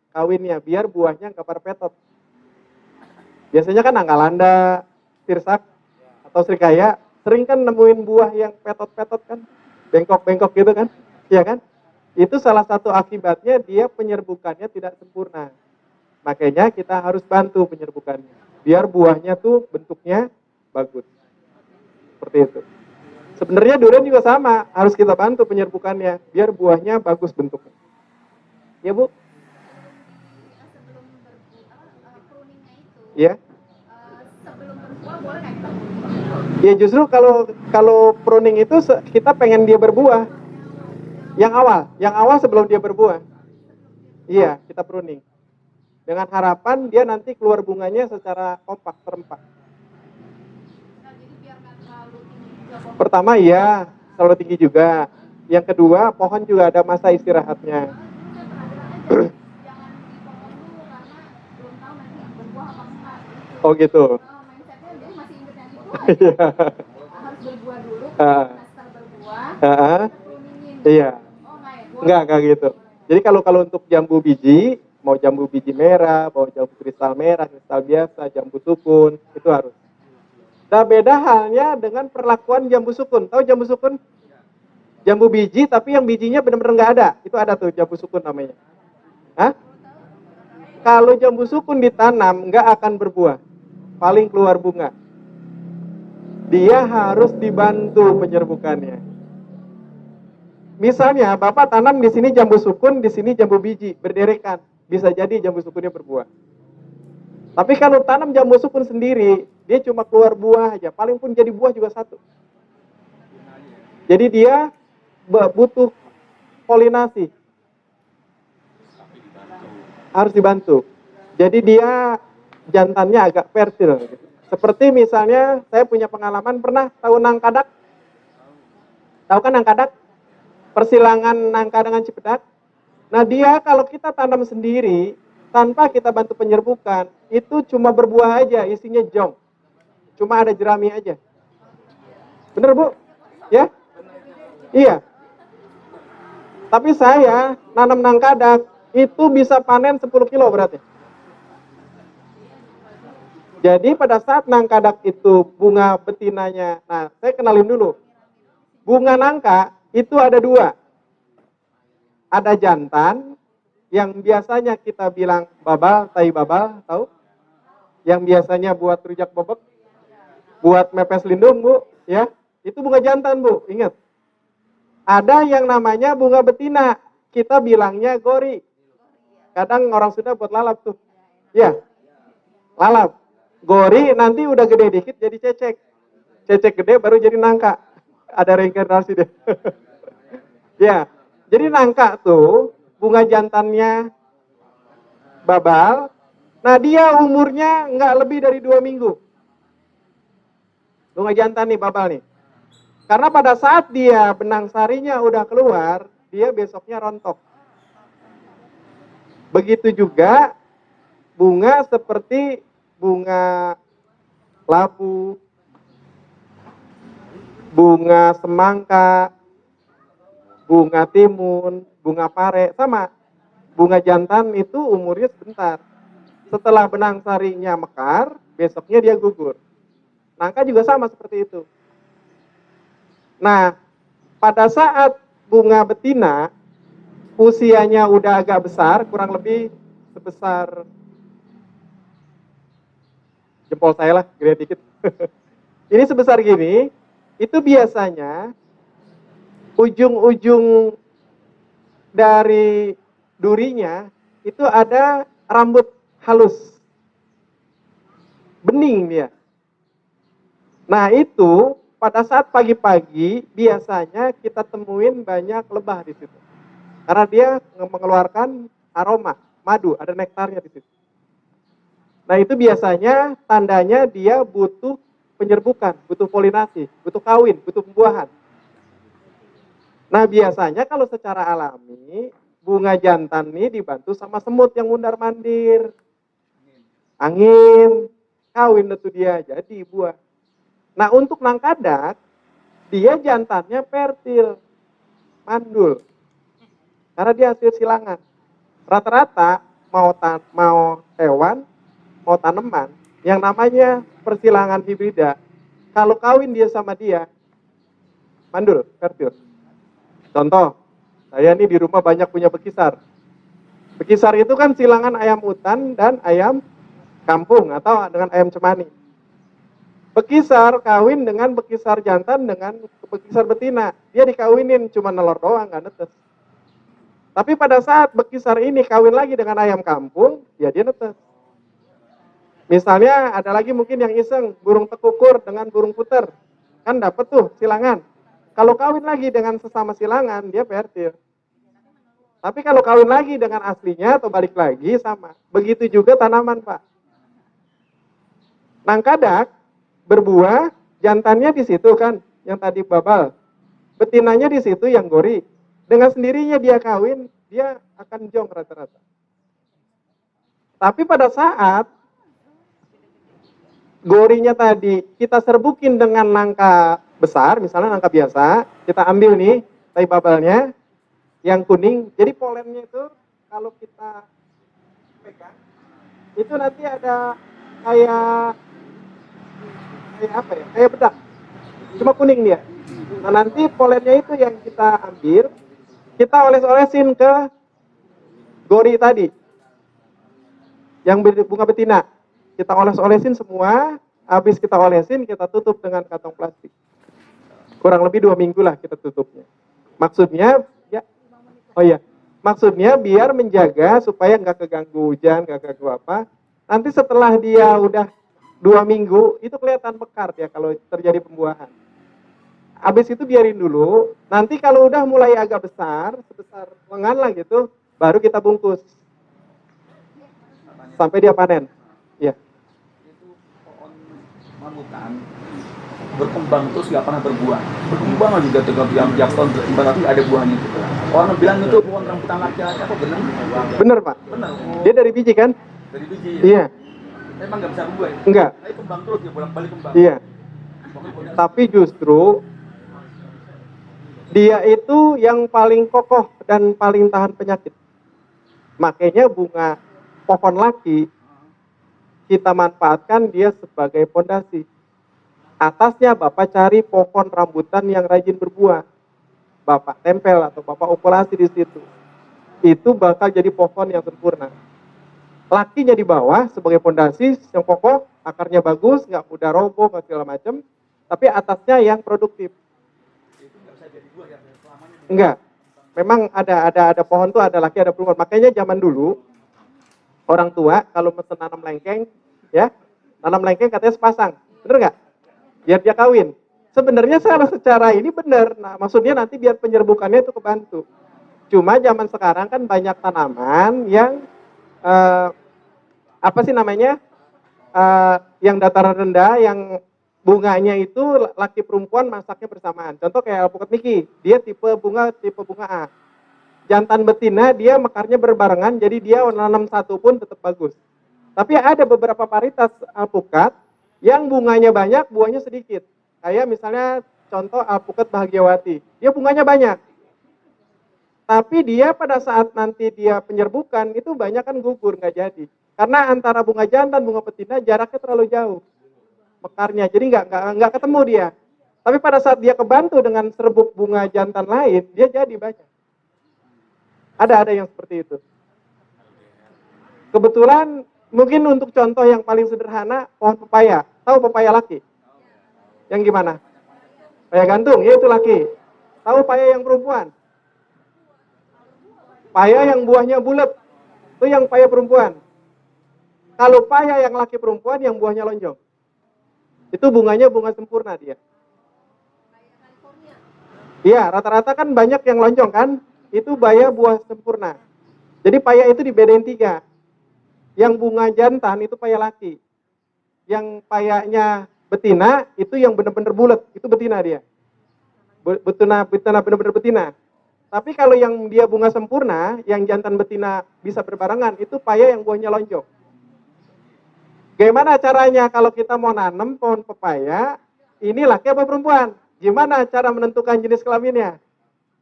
Kawinnya, biar buahnya nggak parpetot. Biasanya kan anggalanda, tirsak, atau srikaya, sering kan nemuin buah yang petot-petot kan. Bengkok-bengkok gitu kan. Iya kan? Itu salah satu akibatnya dia penyerbukannya tidak sempurna. Makanya kita harus bantu penyerbukannya. Biar buahnya tuh bentuknya bagus. Seperti itu. Sebenarnya durian juga sama, harus kita bantu penyerbukannya biar buahnya bagus bentuknya. Ya Bu? Sebelum pruningnya itu, Ya. sebelum berbuah boleh nggak kita pruning? Ya justru kalau pruning itu kita pengen dia berbuah. Yang awal sebelum dia berbuah. Iya, kita pruning. Dengan harapan dia nanti keluar bunganya secara kompak, serempak. Nah, jadi biar nggak terlalu tinggi juga pohon. Pertama iya, terlalu tinggi juga. Yang kedua, pohon juga ada masa istirahatnya. Saya pernah bilang aja, jangan dipotong dulu karena belum tahu nanti berbuah apa enggak. Gitu. Oh gitu. Mindsetnya dia masih inget yang itu Iya. harus berbuah dulu, Ah. setelah berbuah, Ah, kita pruningin. iya. Oh nggak ya? Enggak gitu. Jadi kalau untuk jambu biji, mau jambu biji merah, mau jambu kristal merah, kristal biasa, jambu sukun, itu harus. Nah beda halnya dengan perlakuan jambu sukun. Tahu jambu sukun? Jambu biji tapi yang bijinya benar-benar nggak ada. Itu ada tuh jambu sukun namanya. Hah? Kalau jambu sukun ditanam nggak akan berbuah. Paling keluar bunga. Dia harus dibantu penyerbukannya. Misalnya Bapak tanam di sini jambu sukun, di sini jambu biji, berderekan. Bisa jadi jambu sukunnya berbuah. Tapi kalau tanam jambu sukun sendiri, dia cuma keluar buah aja. Paling pun jadi buah juga satu. Jadi dia butuh polinasi. Harus dibantu. Jadi dia jantannya agak fertil. Seperti misalnya saya punya pengalaman pernah tahu nangkadak? Tahu kan nangkadak? Persilangan nangka dengan cipedak. Nah dia kalau kita tanam sendiri tanpa kita bantu penyerbukan, itu cuma berbuah aja, isinya jong. Cuma ada jerami aja. Bener Bu? Ya? Iya. Tapi saya nanam nangkadak itu bisa panen 10 kilo berarti. Jadi pada saat nangkadak itu bunga betinanya, nah saya kenalin dulu. Bunga nangka itu ada dua. Ada jantan yang biasanya kita bilang babal, tai babal, tahu? Yang biasanya buat rujak bebek, buat mepes lindung Bu, ya. Itu bunga jantan Bu, ingat. Ada yang namanya bunga betina, kita bilangnya gori. Kadang orang Sunda buat lalap tuh. Ya, lalap. Gori nanti udah gede dikit jadi cecek. Cecek gede baru jadi nangka. Ada reinkarnasi deh. Ya, jadi nangka tuh bunga jantannya babal. Nah dia umurnya nggak lebih dari 2 minggu. Bunga jantan nih babal nih. Karena pada saat dia benang sarinya udah keluar, dia besoknya rontok. Begitu juga bunga seperti bunga labu, bunga semangka, bunga timun, bunga pare, sama. Bunga jantan itu umurnya sebentar. Setelah benang sarinya mekar, besoknya dia gugur. Nangka juga sama seperti itu. Nah, pada saat bunga betina, usianya udah agak besar, kurang lebih sebesar jempol saya lah, gede dikit. Ini sebesar gini, itu biasanya ujung-ujung dari durinya itu ada rambut halus. Bening dia. Nah itu pada saat pagi-pagi biasanya kita temuin banyak lebah di situ. Karena dia mengeluarkan aroma, madu, ada nektarnya di situ. Nah itu biasanya tandanya dia butuh penyerbukan, butuh polinasi, butuh kawin, butuh pembuahan. Nah biasanya kalau secara alami bunga jantan ini dibantu sama semut yang mundar-mandir. Angin, kawin itu dia jadi buah. Nah untuk nangkadak, dia jantannya fertil, mandul. Karena dia hasil silangan. Rata-rata mau hewan, mau tanaman, yang namanya persilangan hibrida. Kalau kawin dia sama dia, mandul, fertil. Contoh, saya nih di rumah banyak punya bekisar. Bekisar itu kan silangan ayam hutan dan ayam kampung atau dengan ayam cemani. Bekisar kawin dengan bekisar jantan dengan bekisar betina. Dia dikawinin cuma nelor doang, nggak netes. Tapi pada saat bekisar ini kawin lagi dengan ayam kampung, ya dia netes. Misalnya ada lagi mungkin yang iseng, burung tekukur dengan burung puter. Kan dapat tuh silangan. Kalau kawin lagi dengan sesama silangan, dia fertil. Tapi kalau kawin lagi dengan aslinya atau balik lagi sama. Begitu juga tanaman Pak. Nangkadak berbuah, jantannya di situ kan, yang tadi babal. Betinanya di situ yang gori. Dengan sendirinya dia kawin, dia akan jong rata-rata. Tapi pada saat gorinya tadi kita serbukin dengan nangka besar, misalnya nangka biasa, kita ambil nih tai babalnya yang kuning. Jadi polennya itu kalau kita pegang, itu nanti ada kayak apa ya? Kayak bedak. Cuma kuning dia. Nah, nanti polennya itu yang kita ambil, kita oles-olesin ke gori tadi. Yang bunga betina. Kita oles-olesin semua, habis kita olesin, kita tutup dengan kantong plastik. Kurang lebih 2 minggu lah kita tutupnya. Maksudnya, ya, oh ya, maksudnya biar menjaga supaya nggak keganggu hujan, nggak keganggu apa. Nanti setelah dia udah 2 minggu, itu kelihatan mekar dia kalau terjadi pembuahan. Habis itu biarin dulu, nanti kalau udah mulai agak besar, sebesar lengan lah gitu, baru kita bungkus. Sampai dia panen. Iya. Itu pohon rambutan berkembang terus nggak pernah berbuah. Berkembang aja juga tiap tahun berkembang tapi nggak ada buahnya gitu. Orang bilang itu pohon rambutan laki-laki apa benar? Bener Pak. Benar. Dia dari biji kan? Dari biji ya. Iya. Emang nggak bisa berbuah ya? Enggak. Tapi kembang terus ya bolak-balik kembang. Iya. Tapi justru dia itu yang paling kokoh dan paling tahan penyakit. Makanya bunga pohon laki kita manfaatkan dia sebagai pondasi. Atasnya Bapak cari pohon rambutan yang rajin berbuah. Bapak tempel atau Bapak operasi di situ. Itu bakal jadi pohon yang sempurna. Lakinya di bawah sebagai pondasi yang kokoh, akarnya bagus, nggak mudah roboh, nggak segala macam. Tapi atasnya yang produktif. Enggak. Memang ada pohon tuh ada laki ada perempuan. Makanya zaman dulu orang tua kalau mesen nanam lengkeng, ya nanam lengkeng katanya sepasang, bener nggak? Biar dia kawin. Sebenarnya kalau secara ini benar. Nah, maksudnya nanti biar penyerbukannya itu kebantu. Cuma zaman sekarang kan banyak tanaman yang apa sih namanya? Yang dataran rendah, yang bunganya itu laki perempuan masaknya bersamaan. Contoh kayak alpukat Miki, dia tipe bunga A. Jantan betina dia mekarnya berbarengan, jadi dia nanam satu pun tetap bagus. Tapi ada beberapa varietas alpukat yang bunganya banyak, buahnya sedikit. Kayak misalnya contoh alpukat Bahagiawati, dia bunganya banyak. Tapi dia pada saat nanti dia penyerbukan itu banyak kan gugur, nggak jadi. Karena antara bunga jantan, bunga betina jaraknya terlalu jauh mekarnya, jadi nggak ketemu dia. Tapi pada saat dia kebantu dengan serbuk bunga jantan lain, dia jadi banyak. Ada yang seperti itu. Kebetulan mungkin untuk contoh yang paling sederhana, pohon pepaya. Tahu pepaya laki? Yang gimana? Pepaya gantung, ya itu laki. Tahu pepaya yang perempuan? Pepaya yang buahnya bulat, itu yang pepaya perempuan. Kalau pepaya yang laki perempuan, yang buahnya lonjong. Itu bunganya bunga sempurna dia. Iya, rata-rata kan banyak yang lonjong kan? Itu paya buah sempurna. Jadi paya itu dibedain 3. Yang bunga jantan itu paya laki. Yang payanya betina itu yang benar-benar bulat, itu betina dia. Betina benar-benar betina. Tapi kalau yang dia bunga sempurna, yang jantan betina bisa berbarengan, itu paya yang buahnya lonjong. Gimana caranya kalau kita mau nanam pohon pepaya, ini laki apa perempuan? Gimana cara menentukan jenis kelaminnya?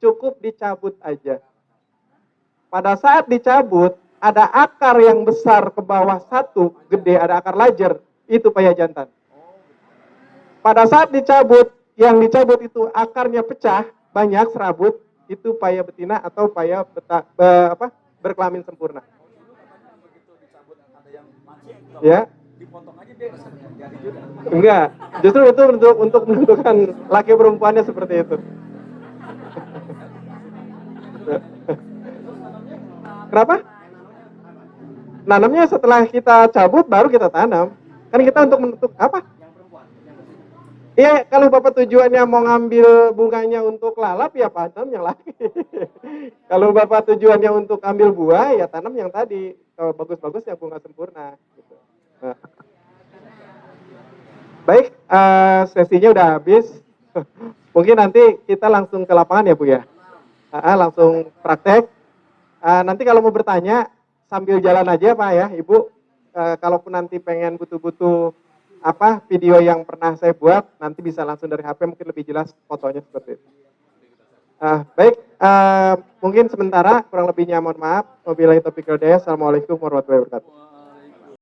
Cukup dicabut aja. Pada saat dicabut, ada akar yang besar ke bawah satu, gede, ada akar lajer, itu paya jantan. Pada saat dicabut, yang dicabut itu akarnya pecah, banyak serabut, itu paya betina atau paya berkelamin sempurna. Ya. Enggak, justru itu untuk menentukan laki perempuannya seperti itu. Kenapa? Nanamnya setelah kita cabut baru kita tanam. Kan kita untuk menentukan apa? Iya, kalau Bapak tujuannya mau ngambil bunganya untuk lalap, ya tanam yang laki. Kalau Bapak tujuannya untuk ambil buah, ya tanam yang tadi. Kalau bagus-bagus ya bunga sempurna. Gitu. Nah. Baik, sesinya udah habis. Mungkin nanti kita langsung ke lapangan ya Bu ya. Langsung praktek. Nanti kalau mau bertanya, sambil jalan aja Pak ya Ibu. Kalaupun nanti pengen butuh-butuh video yang pernah saya buat, nanti bisa langsung dari HP, mungkin lebih jelas fotonya seperti itu. Baik, mungkin sementara kurang lebihnya mohon maaf. Wabillahi taufiq wal hidayah. Assalamualaikum warahmatullahi wabarakatuh.